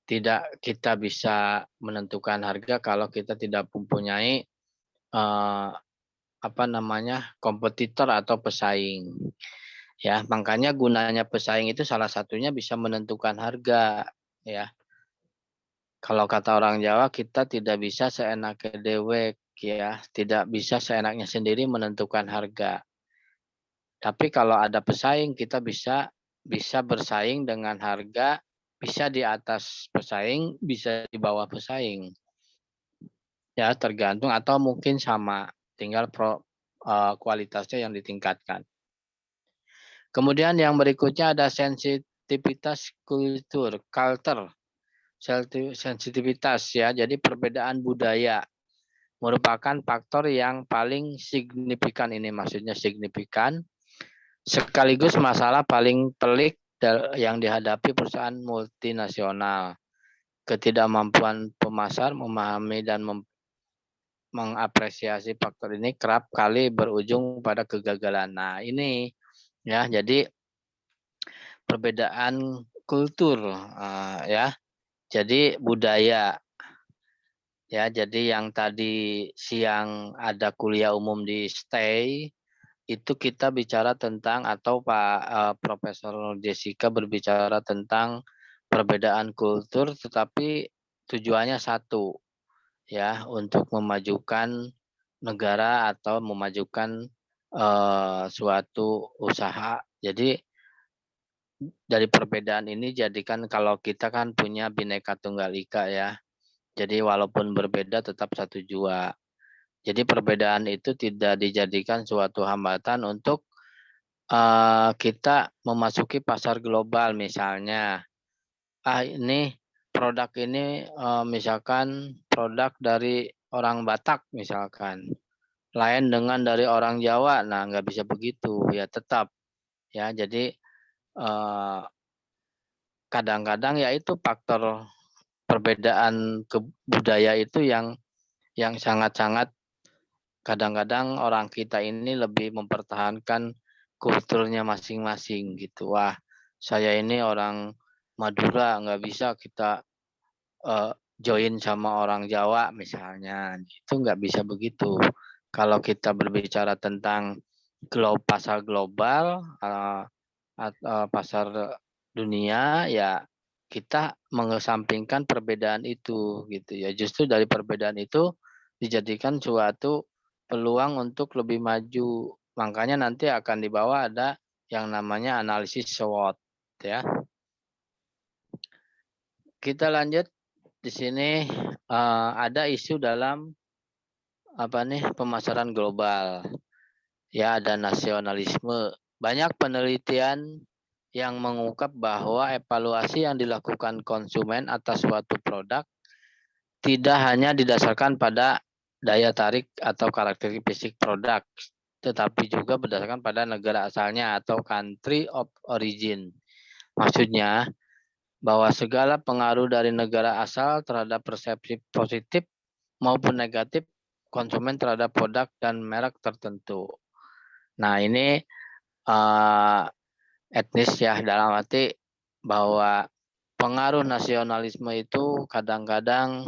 tidak kita bisa menentukan harga kalau kita tidak mempunyai kompetitor atau pesaing. Ya, makanya gunanya pesaing itu salah satunya bisa menentukan harga ya. Kalau kata orang Jawa, kita tidak bisa seenaknya dewek ya, tidak bisa seenaknya sendiri menentukan harga. Tapi kalau ada pesaing, kita bisa bersaing dengan harga, bisa di atas pesaing, bisa di bawah pesaing. Ya, tergantung atau mungkin sama, tinggal kualitasnya yang ditingkatkan. Kemudian yang berikutnya ada sensitivitas culture, sensitivitas ya, jadi perbedaan budaya merupakan faktor yang paling signifikan, ini maksudnya signifikan, sekaligus masalah paling pelik yang dihadapi perusahaan multinasional. Ketidakmampuan pemasar memahami dan mengapresiasi faktor ini kerap kali berujung pada kegagalan. Nah, ini ya, jadi perbedaan kultur ya. Jadi budaya ya, jadi yang tadi siang ada kuliah umum di STAY itu kita bicara tentang, atau Profesor Jessica berbicara tentang perbedaan kultur, tetapi tujuannya satu ya, untuk memajukan negara atau memajukan suatu usaha. Jadi dari perbedaan ini jadikan, kalau kita kan punya Bhinneka Tunggal Ika ya. Jadi walaupun berbeda tetap satu jua. Jadi perbedaan itu tidak dijadikan suatu hambatan untuk kita memasuki pasar global. Misalnya, ini produk ini misalkan produk dari orang Batak misalkan, lain dengan dari orang Jawa. Nah, nggak bisa begitu ya, tetap ya. Jadi kadang-kadang ya itu faktor perbedaan budaya itu yang sangat-sangat, kadang-kadang orang kita ini lebih mempertahankan kulturnya masing-masing gitu. Wah, saya ini orang Madura, nggak bisa kita join sama orang Jawa misalnya. Itu nggak bisa begitu. Kalau kita berbicara tentang pasar global, pasar dunia, ya kita mengesampingkan perbedaan itu gitu ya. Justru dari perbedaan itu dijadikan suatu peluang untuk lebih maju. Makanya nanti akan dibawa ada yang namanya analisis SWOT ya. Kita lanjut di sini, ada isu dalam pemasaran global. Ya, ada nasionalisme. Banyak penelitian yang mengungkap bahwa evaluasi yang dilakukan konsumen atas suatu produk tidak hanya didasarkan pada daya tarik atau karakteristik fisik produk, tetapi juga berdasarkan pada negara asalnya atau country of origin. Maksudnya bahwa segala pengaruh dari negara asal terhadap persepsi positif maupun negatif konsumen terhadap produk dan merek tertentu. Nah, ini etnis ya, dalam arti bahwa pengaruh nasionalisme itu kadang-kadang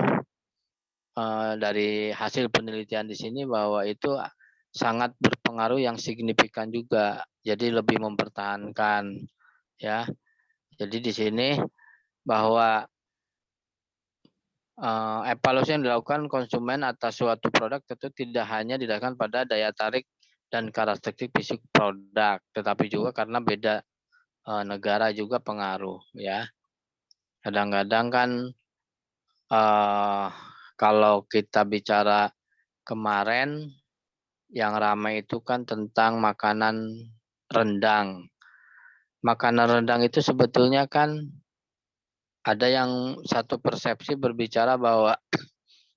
dari hasil penelitian di sini bahwa itu sangat berpengaruh yang signifikan juga. Jadi lebih mempertahankan ya. Jadi di sini bahwa evaluasi yang dilakukan konsumen atas suatu produk tentu tidak hanya didasarkan pada daya tarik dan karakteristik fisik produk, tetapi juga karena beda negara juga pengaruh ya. Kadang-kadang kan kalau kita bicara kemarin yang ramai itu kan tentang makanan rendang. Makanan rendang itu sebetulnya kan ada yang satu persepsi berbicara bahwa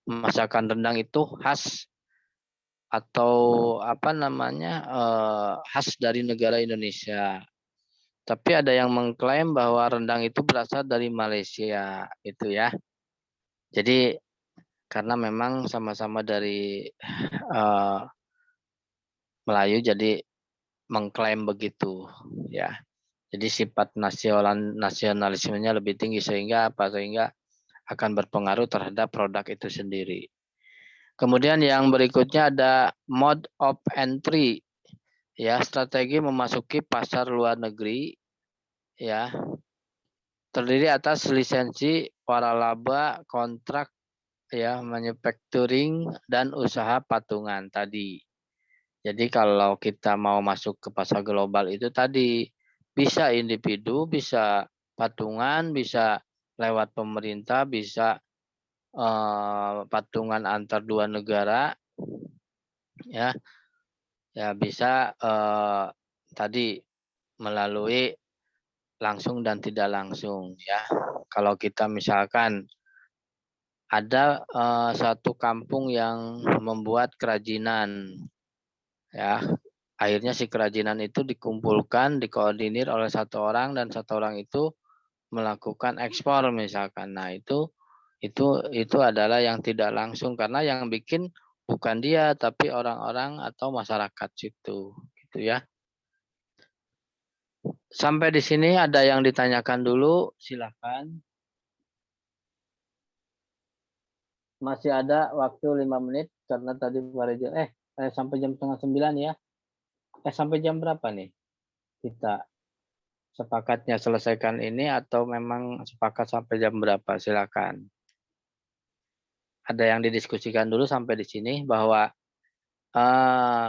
masakan rendang itu khas atau khas dari negara Indonesia. Tapi ada yang mengklaim bahwa rendang itu berasal dari Malaysia, itu ya. Jadi karena memang sama-sama dari Melayu, jadi mengklaim begitu, ya. Jadi sifat nasionalismenya lebih tinggi sehingga apa? Sehingga akan berpengaruh terhadap produk itu sendiri. Kemudian yang berikutnya ada mode of entry, ya, strategi memasuki pasar luar negeri, ya, terdiri atas lisensi, waralaba, kontrak, ya, manufacturing dan usaha patungan tadi. Jadi kalau kita mau masuk ke pasar global itu tadi bisa individu, bisa patungan, bisa lewat pemerintah, bisa patungan antar dua negara, ya, ya bisa tadi melalui langsung dan tidak langsung, ya. Kalau kita misalkan ada satu kampung yang membuat kerajinan, ya, akhirnya si kerajinan itu dikumpulkan, dikoordinir oleh satu orang dan satu orang itu melakukan ekspor misalkan. Nah, itu adalah yang tidak langsung karena yang bikin bukan dia tapi orang-orang atau masyarakat situ, gitu ya. Sampai di sini ada yang ditanyakan dulu, silakan. Masih ada waktu 5 menit karena tadi Pak Reza sampai jam 8:30 ya. Sampai jam berapa nih kita sepakatnya selesaikan ini atau memang sepakat sampai jam berapa? Silakan. Ada yang didiskusikan dulu sampai di sini bahwa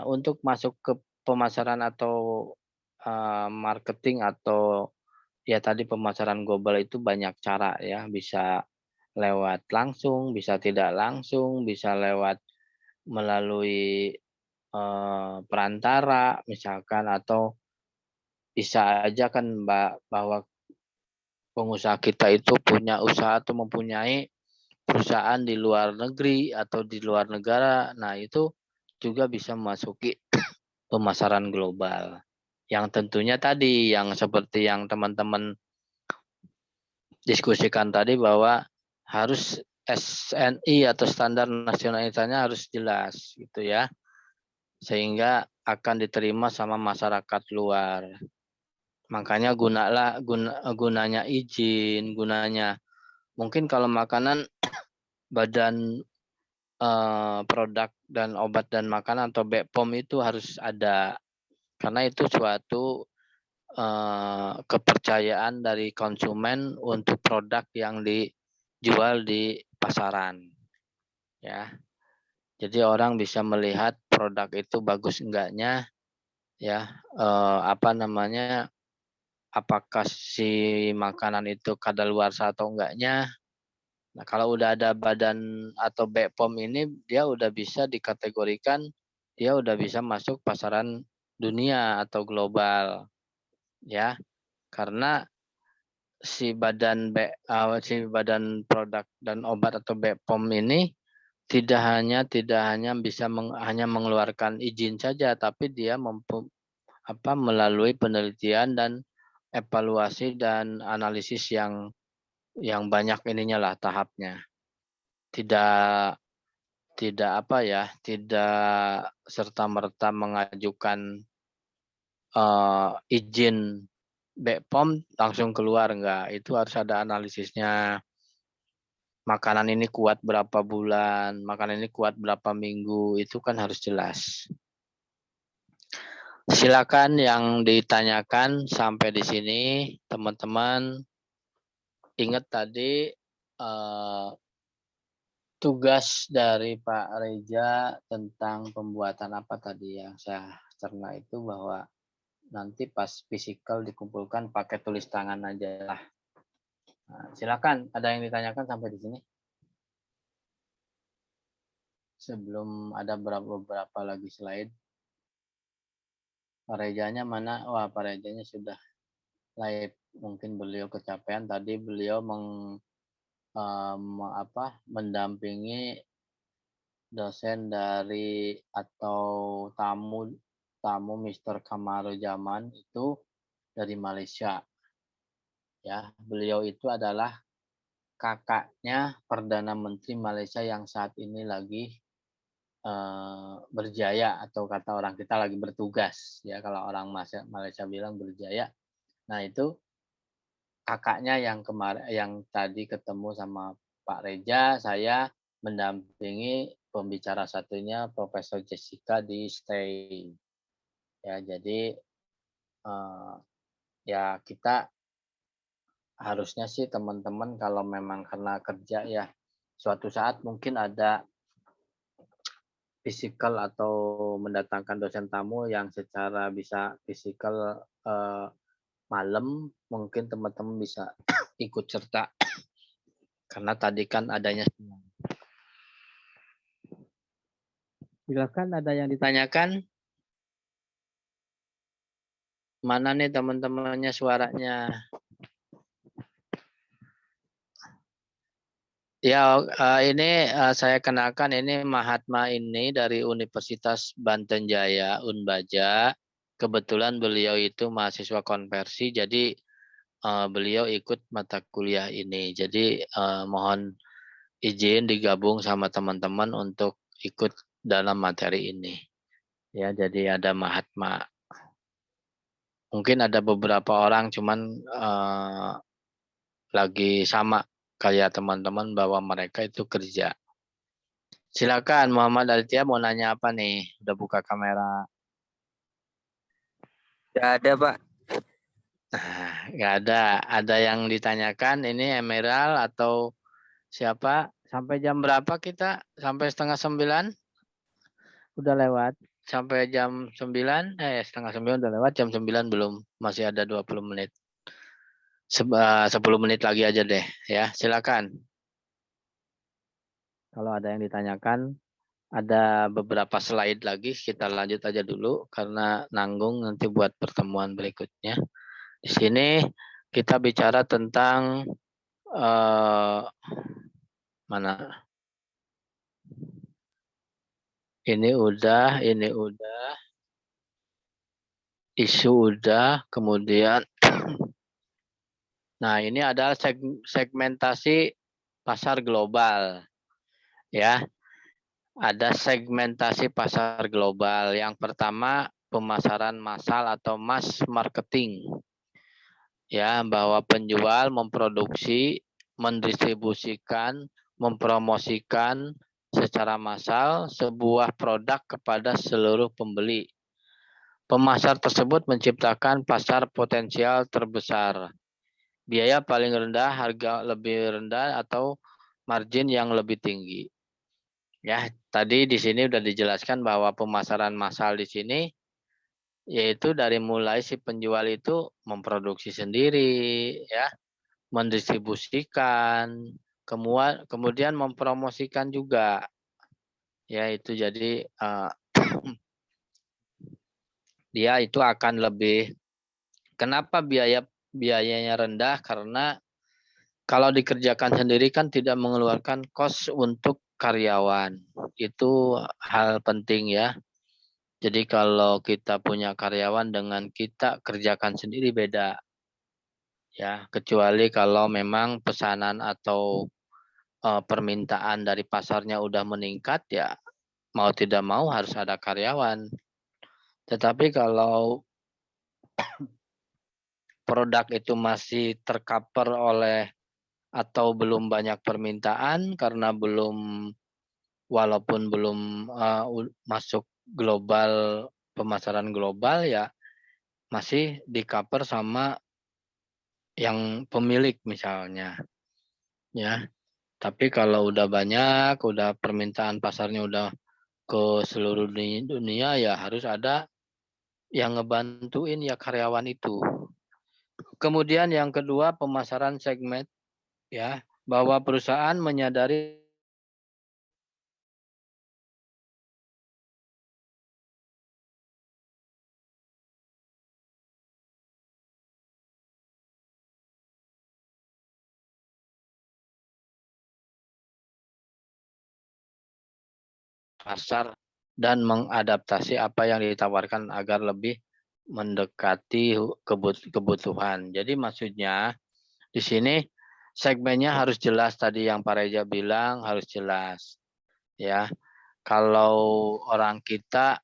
untuk masuk ke pemasaran atau marketing atau ya tadi pemasaran global itu banyak cara ya, bisa lewat langsung, bisa tidak langsung, bisa lewat melalui perantara misalkan atau bisa aja kan Mbak bahwa pengusaha kita itu punya usaha atau mempunyai perusahaan di luar negeri atau di luar negara. Nah, itu juga bisa memasuki pemasaran global. Yang tentunya tadi yang seperti yang teman-teman diskusikan tadi bahwa harus SNI atau standar nasionalitasnya harus jelas gitu ya. Sehingga akan diterima sama masyarakat luar. Makanya gunanya izin, gunanya mungkin kalau makanan badan produk dan obat dan makanan atau BPOM itu harus ada karena itu suatu kepercayaan dari konsumen untuk produk yang dijual di pasaran, ya. Jadi orang bisa melihat produk itu bagus enggaknya, ya, apakah si makanan itu kadaluarsa atau enggaknya. Nah, kalau udah ada badan atau BPOM ini, dia udah bisa dikategorikan, dia udah bisa masuk pasaran dunia atau global, ya. Karena si badan produk dan obat atau BPOM ini tidak hanya bisa hanya mengeluarkan izin saja, tapi dia melalui penelitian dan evaluasi dan analisis yang banyak ininya lah tahapnya. Tidak serta-merta mengajukan izin BPOM langsung keluar, enggak. Itu harus ada analisisnya. Makanan ini kuat berapa bulan, makanan ini kuat berapa minggu, itu kan harus jelas. Silakan yang ditanyakan sampai di sini, teman-teman. Ingat tadi tugas dari Pak Reza tentang pembuatan apa tadi yang saya cerna itu bahwa nanti pas fisikal dikumpulkan pakai tulis tangan aja lah. Nah, silakan, ada yang ditanyakan sampai di sini? Sebelum ada beberapa lagi slide. Pak Rezanya mana? Wah, Pak Rezanya sudah live. Mungkin beliau kecapean tadi, beliau mendampingi dosen atau tamu Mr. Kamaruzaman itu dari Malaysia. Ya, beliau itu adalah kakaknya Perdana Menteri Malaysia yang saat ini lagi berjaya, atau kata orang kita lagi bertugas. Ya, kalau orang Malaysia bilang berjaya. Nah, itu kakaknya yang tadi ketemu sama Pak Reja, saya mendampingi pembicara satunya Profesor Jessica di STAY. Ya, jadi ya kita harusnya sih teman-teman kalau memang kena kerja ya suatu saat mungkin ada fisikal atau mendatangkan dosen tamu yang secara bisa fisikal malam, mungkin teman-teman bisa ikut serta karena tadi kan adanya siang. Silakan, ada yang ditanyakan? Mana nih teman-temannya suaranya? Ya, ini saya kenalkan, ini Mahatma ini dari Universitas Banten Jaya, Unbaja. Kebetulan beliau itu mahasiswa konversi, jadi beliau ikut mata kuliah ini. Jadi mohon izin digabung sama teman-teman untuk ikut dalam materi ini. Ya, jadi ada Mahatma. Mungkin ada beberapa orang, cuman lagi sama kayak teman-teman bahwa mereka itu kerja. Silakan Muhammad Aditya, mau nanya apa nih? Udah buka kamera. Nggak ada, Pak. Nah, nggak ada. Ada yang ditanyakan, ini Emerald atau siapa? Sampai jam berapa kita? Sampai 8:30? Udah lewat. Sampai jam 9, 8:30 udah lewat. Jam 9 belum. Masih ada 20 menit. 10 menit lagi aja deh. Ya, silakan. Kalau ada yang ditanyakan, ada beberapa slide lagi, kita lanjut aja dulu karena nanggung nanti buat pertemuan berikutnya. Di sini kita bicara tentang mana? Ini udah, isu udah, kemudian nah ini adalah segmentasi pasar global. Ya, ada segmentasi pasar global. Yang pertama, pemasaran massal atau mass marketing. Ya, bahwa penjual memproduksi, mendistribusikan, mempromosikan secara massal sebuah produk kepada seluruh pembeli. Pemasar tersebut menciptakan pasar potensial terbesar. Biaya paling rendah, harga lebih rendah, atau margin yang lebih tinggi. Ya, tadi di sini sudah dijelaskan bahwa pemasaran massal di sini yaitu dari mulai si penjual itu memproduksi sendiri, ya, mendistribusikan, kemudian mempromosikan juga. Ya, itu jadi dia itu akan lebih, kenapa biayanya rendah? Karena kalau dikerjakan sendiri kan tidak mengeluarkan kos untuk karyawan. Itu hal penting ya. Jadi kalau kita punya karyawan dengan kita kerjakan sendiri beda. Ya, kecuali kalau memang pesanan atau permintaan dari pasarnya udah meningkat, ya mau tidak mau harus ada karyawan. Tetapi kalau produk itu masih tercover oleh atau belum banyak permintaan karena walaupun belum masuk global, pemasaran global, ya masih di cover sama yang pemilik misalnya, ya. Tapi kalau udah banyak, udah permintaan pasarnya udah ke seluruh dunia, ya harus ada yang ngebantuin ya karyawan itu. Kemudian yang kedua, pemasaran segmen, ya, bahwa perusahaan menyadari pasar dan mengadaptasi apa yang ditawarkan agar lebih mendekati kebutuhan. Jadi maksudnya di sini segmennya harus jelas, tadi yang Pak Reza bilang harus jelas. Ya, kalau orang kita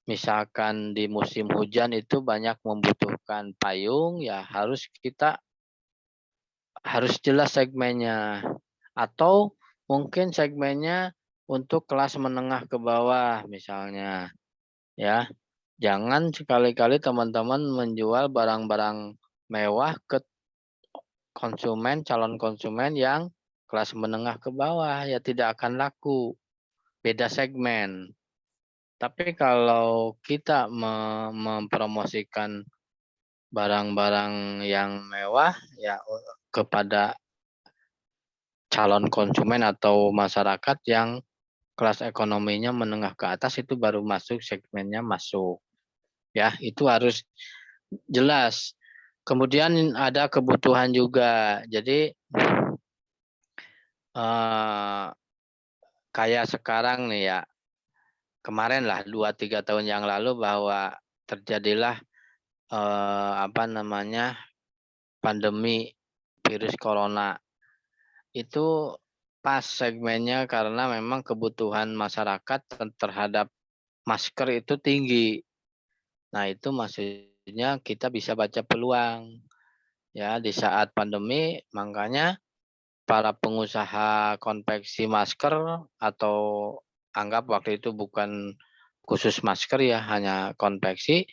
misalkan di musim hujan itu banyak membutuhkan payung, ya harus jelas segmennya. Atau mungkin segmennya untuk kelas menengah ke bawah misalnya. Ya, jangan sekali-kali teman-teman menjual barang-barang mewah ke calon konsumen yang kelas menengah ke bawah, ya tidak akan laku. Beda segmen. Tapi kalau kita mempromosikan barang-barang yang mewah ya kepada calon konsumen atau masyarakat yang kelas ekonominya menengah ke atas, itu baru masuk segmennya masuk. Ya, itu harus jelas. Kemudian ada kebutuhan juga. Jadi kayak sekarang nih ya, kemarin lah 2-3 tahun yang lalu bahwa terjadilah pandemi virus corona. Itu pas segmennya karena memang kebutuhan masyarakat terhadap masker itu tinggi. Nah, itu maksudnya kita bisa baca peluang. Ya, di saat pandemi makanya para pengusaha konveksi masker atau anggap waktu itu bukan khusus masker ya, hanya konveksi,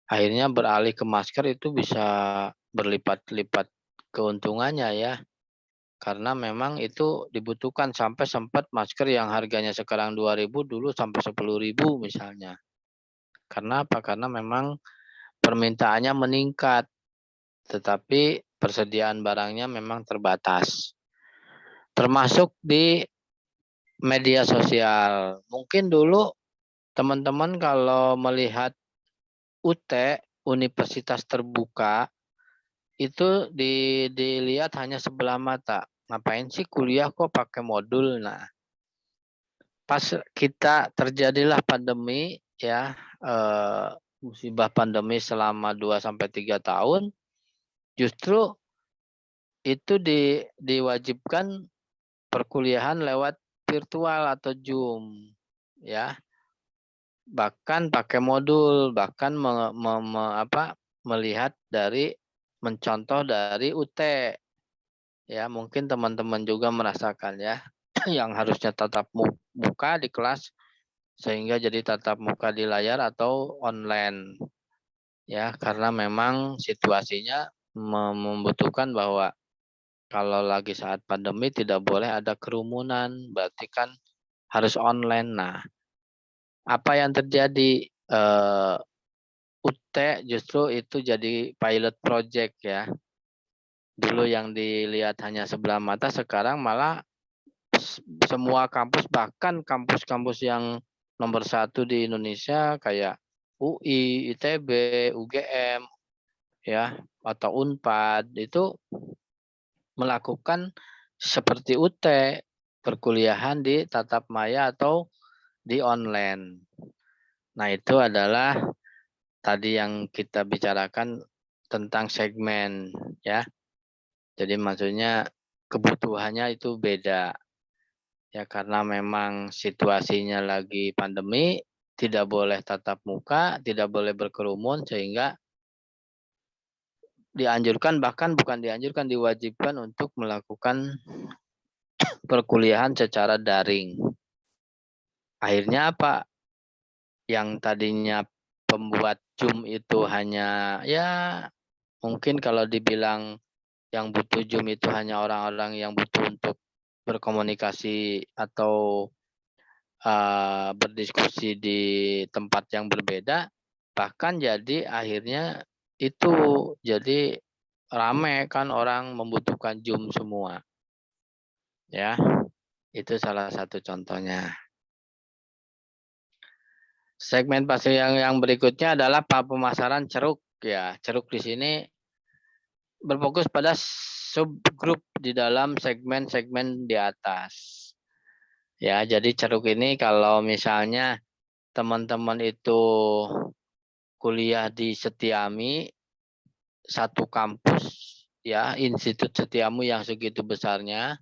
akhirnya beralih ke masker itu bisa berlipat-lipat keuntungannya ya. Karena memang itu dibutuhkan, sampai sempat masker yang harganya sekarang 2.000 dulu sampai 10.000 misalnya. Karena apa? Karena memang permintaannya meningkat, tetapi persediaan barangnya memang terbatas. Termasuk di media sosial. Mungkin dulu teman-teman kalau melihat UT, Universitas Terbuka, itu dilihat hanya sebelah mata. Ngapain sih kuliah kok pakai modul? Nah, pas kita terjadilah pandemi ya, musibah pandemi selama 2-3 tahun, justru itu diwajibkan perkuliahan lewat virtual atau Zoom ya. Bahkan pakai modul, bahkan melihat dari mencontoh dari UT. Ya, mungkin teman-teman juga merasakan ya, yang harusnya tatap muka di kelas sehingga jadi tatap muka di layar atau online. Ya, karena memang situasinya membutuhkan bahwa kalau lagi saat pandemi tidak boleh ada kerumunan, berarti kan harus online. Nah, apa yang terjadi? UT justru itu jadi pilot project ya. Dulu yang dilihat hanya sebelah mata, sekarang malah semua kampus, bahkan kampus-kampus yang nomor 1 di Indonesia kayak UI, ITB, UGM, ya, atau Unpad itu melakukan seperti UT, perkuliahan di tatap maya atau di online. Nah, itu adalah tadi yang kita bicarakan tentang segmen ya. Jadi maksudnya kebutuhannya itu beda. Ya, karena memang situasinya lagi pandemi, tidak boleh tatap muka, tidak boleh berkerumun, sehingga dianjurkan, bahkan bukan dianjurkan, diwajibkan untuk melakukan perkuliahan secara daring. Akhirnya apa? Yang tadinya pembuat Zoom itu hanya ya mungkin kalau dibilang yang butuh Zoom itu hanya orang-orang yang butuh untuk berkomunikasi atau berdiskusi di tempat yang berbeda, bahkan jadi akhirnya itu jadi rame kan, orang membutuhkan Zoom semua. Ya, itu salah satu contohnya. Segmen pasar yang berikutnya adalah pemasaran ceruk ya. Ceruk di sini berfokus pada subgrup di dalam segmen-segmen di atas. Ya, jadi ceruk ini kalau misalnya teman-teman itu kuliah di Setiami, satu kampus ya, Institut Setiamu yang segitu besarnya.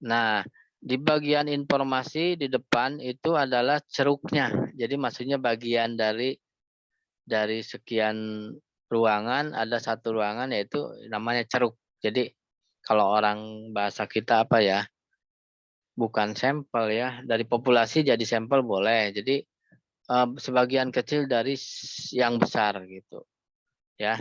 Nah, di bagian informasi di depan itu adalah ceruknya. Jadi maksudnya bagian dari sekian ruangan ada satu ruangan yaitu namanya ceruk. Jadi kalau orang bahasa kita apa ya? Bukan sampel ya, dari populasi jadi sampel boleh. Jadi sebagian kecil dari yang besar gitu ya.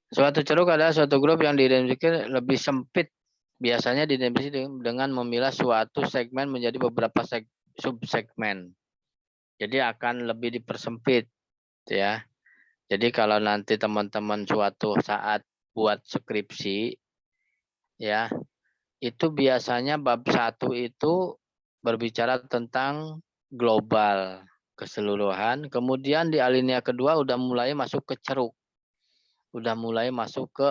Suatu ceruk adalah suatu grup yang diidentifikasi lebih sempit, biasanya diidentifikasi dengan memilah suatu segmen menjadi beberapa subsegmen. Jadi akan lebih dipersempit ya. Jadi kalau nanti teman-teman suatu saat buat skripsi ya, itu biasanya bab 1 itu berbicara tentang global keseluruhan, kemudian di alinea kedua udah mulai masuk ke ceruk. Udah mulai masuk ke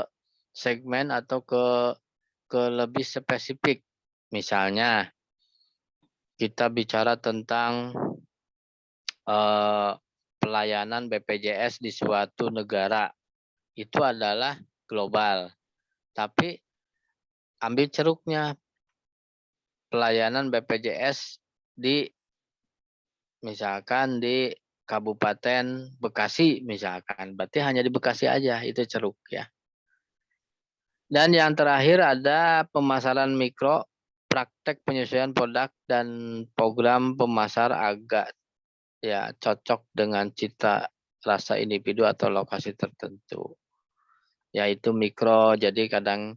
segmen atau ke lebih spesifik. Misalnya kita bicara tentang pelayanan BPJS di suatu negara. Itu adalah global. Tapi ambil ceruknya, pelayanan BPJS di misalkan di Kabupaten Bekasi misalkan, berarti hanya di Bekasi aja, itu ceruk ya. Dan yang terakhir ada pemasaran mikro, praktek penyesuaian produk dan program pemasar agak ya cocok dengan cita rasa individu atau lokasi tertentu. Yaitu mikro, jadi kadang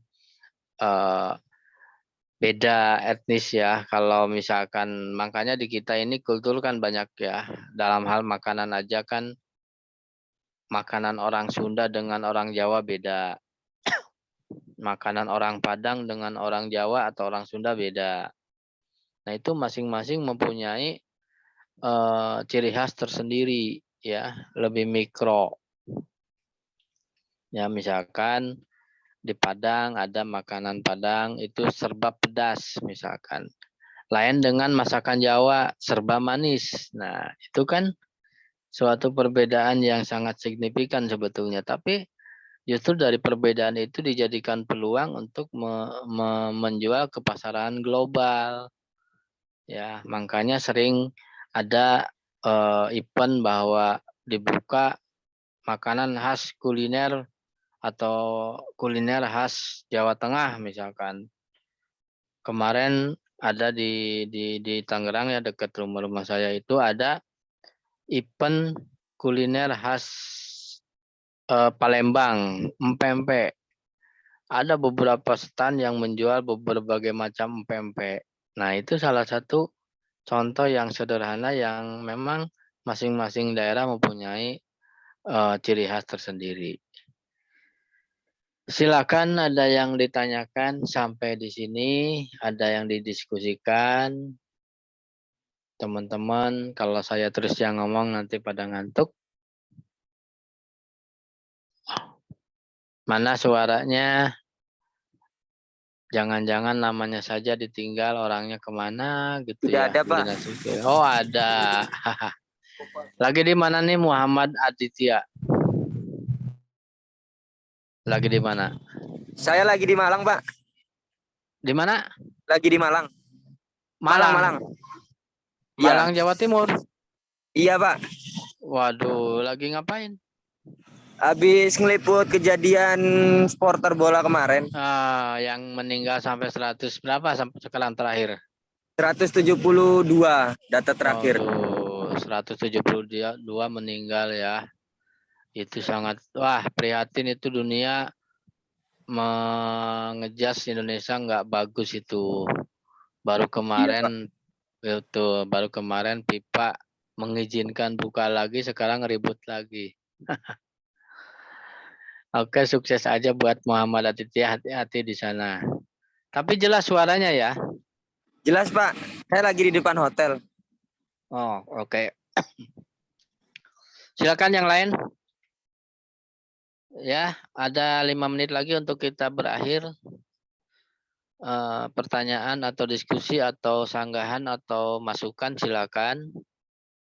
beda etnis ya. Kalau misalkan makanya di kita ini kultur kan banyak ya. Dalam hal makanan aja kan makanan orang Sunda dengan orang Jawa beda. Makanan orang Padang dengan orang Jawa atau orang Sunda beda. Nah, itu masing-masing mempunyai ciri khas tersendiri ya, lebih mikro. Ya, misalkan di Padang ada makanan Padang itu serba pedas misalkan. Lain dengan masakan Jawa serba manis. Nah, itu kan suatu perbedaan yang sangat signifikan sebetulnya. Tapi justru dari perbedaan itu dijadikan peluang untuk menjual ke pasaran global. Ya, makanya sering ada event bahwa dibuka makanan khas kuliner atau kuliner khas Jawa Tengah misalkan. Kemarin ada di Tangerang ya, dekat rumah saya itu ada event kuliner khas Palembang, empempe. Ada beberapa stand yang menjual berbagai macam empempe. Nah, itu salah satu contoh yang sederhana yang memang masing-masing daerah mempunyai ciri khas tersendiri. Silakan ada yang ditanyakan sampai di sini, ada yang didiskusikan. Teman-teman, kalau saya terus yang ngomong nanti pada ngantuk. Mana suaranya? Jangan-jangan namanya saja ditinggal, orangnya kemana gitu Tidak ya. ada, Pak. Oh, ada. Lagi di mana nih Muhammad Aditya? Lagi di mana? Saya lagi di Malang, Pak. Di mana? Lagi di Malang. Malang. Malang, Jawa Timur. Iya, Pak. Waduh, lagi ngapain? Habis ngeliput kejadian supporter bola kemarin. Yang meninggal sampai 100 berapa sampai sekarang terakhir? 172 data terakhir. Waduh, 172 meninggal ya. Itu sangat, wah prihatin itu, dunia mengejas Indonesia nggak bagus itu. Baru kemarin baru kemarin FIFA mengizinkan buka lagi, sekarang ribut lagi. Oke, sukses aja buat Muhammad Aditya, hati-hati di sana. Tapi jelas suaranya ya. Jelas, Pak. Saya lagi di depan hotel. Oh, oke. Silakan yang lain. Ya, ada 5 menit lagi untuk kita berakhir. Pertanyaan atau diskusi atau sanggahan atau masukan silakan.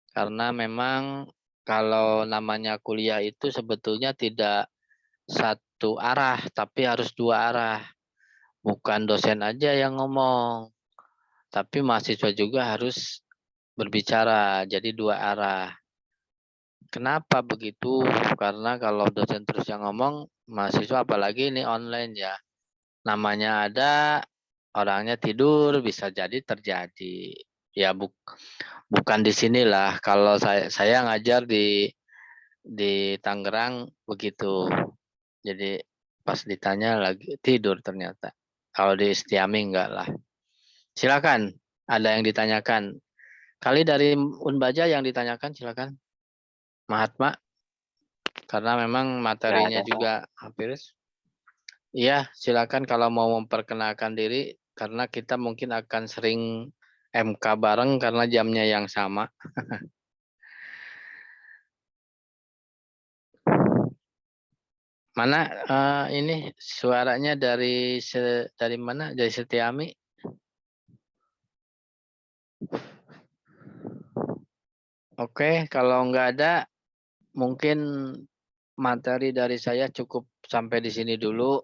Karena memang kalau namanya kuliah itu sebetulnya tidak satu arah, tapi harus dua arah. Bukan dosen aja yang ngomong, tapi mahasiswa juga harus berbicara, jadi dua arah. Kenapa begitu? Karena kalau dosen terus yang ngomong, mahasiswa apalagi ini online ya, namanya ada, orangnya tidur, bisa jadi terjadi. Ya bukan di sinilah. Kalau saya ngajar di Tangerang begitu. Jadi pas ditanya lagi tidur ternyata. Kalau di Setiami enggak lah. Silakan, ada yang ditanyakan. Kali dari Unbaja yang ditanyakan, silakan. Mahatma, karena memang materinya juga hampir. Iya, silakan kalau mau memperkenalkan diri, karena kita mungkin akan sering MK bareng karena jamnya yang sama. Mana ini suaranya dari mana? Dari Setiami? Oke, kalau nggak ada, mungkin materi dari saya cukup sampai di sini dulu.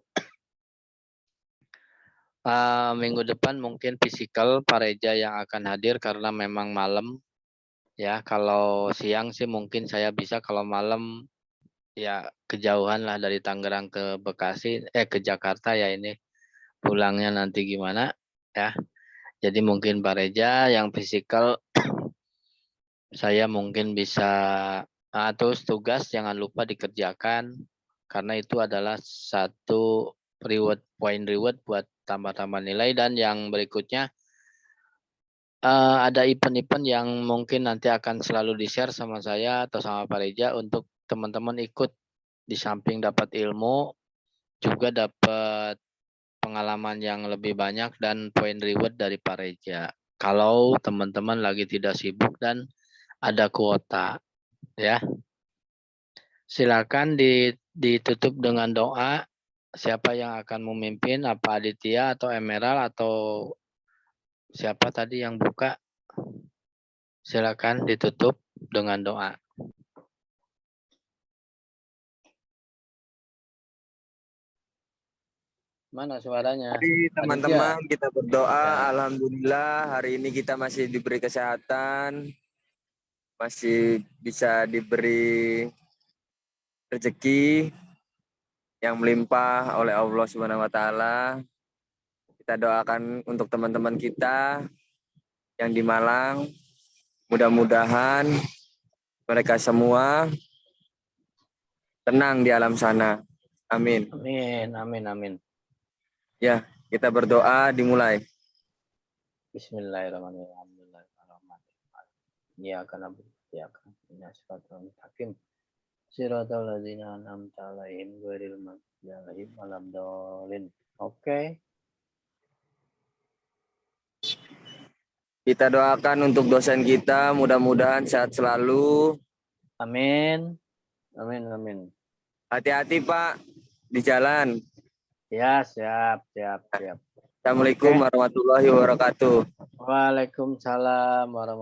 Minggu depan mungkin fisikal Pak Reja yang akan hadir karena memang malam. Ya, kalau siang sih mungkin saya bisa, kalau malam ya kejauhan lah dari Tangerang ke Bekasi, ke Jakarta ya ini. Pulangnya nanti gimana ya. Jadi mungkin Pak Reja yang fisikal saya mungkin bisa, terus tugas jangan lupa dikerjakan karena itu adalah satu poin reward buat tambah-tambah nilai. Dan yang berikutnya ada event-event yang mungkin nanti akan selalu di-share sama saya atau sama Pak Reja untuk teman-teman ikut, di samping dapat ilmu juga dapat pengalaman yang lebih banyak dan poin reward dari Pak Reja. Kalau teman-teman lagi tidak sibuk dan ada kuota, ya. Silakan ditutup dengan doa. Siapa yang akan memimpin? Apa Aditya atau Emerald atau siapa tadi yang buka? Silakan ditutup dengan doa. Mana suaranya? Mari teman-teman kita berdoa. Ya. Alhamdulillah hari ini kita masih diberi kesehatan, masih bisa diberi rezeki yang melimpah oleh Allah Subhanahu wa taala. Kita doakan untuk teman-teman kita yang di Malang, mudah-mudahan mereka semua tenang di alam sana. Amin. Amin, amin, amin. Ya, kita berdoa dimulai. Bismillahirrahmanirrahim. Ya karena Siratal ladzina an'amta 'alaihim ghairil maghdubi 'alaihim waladdallin. Oke. Kita doakan untuk dosen kita, mudah-mudahan sehat selalu. Amin. Amin, amin. Hati-hati Pak di jalan. Ya, siap. Assalamualaikum warahmatullahi wabarakatuh. Waalaikumsalam warahmatullahi wabarakatuh.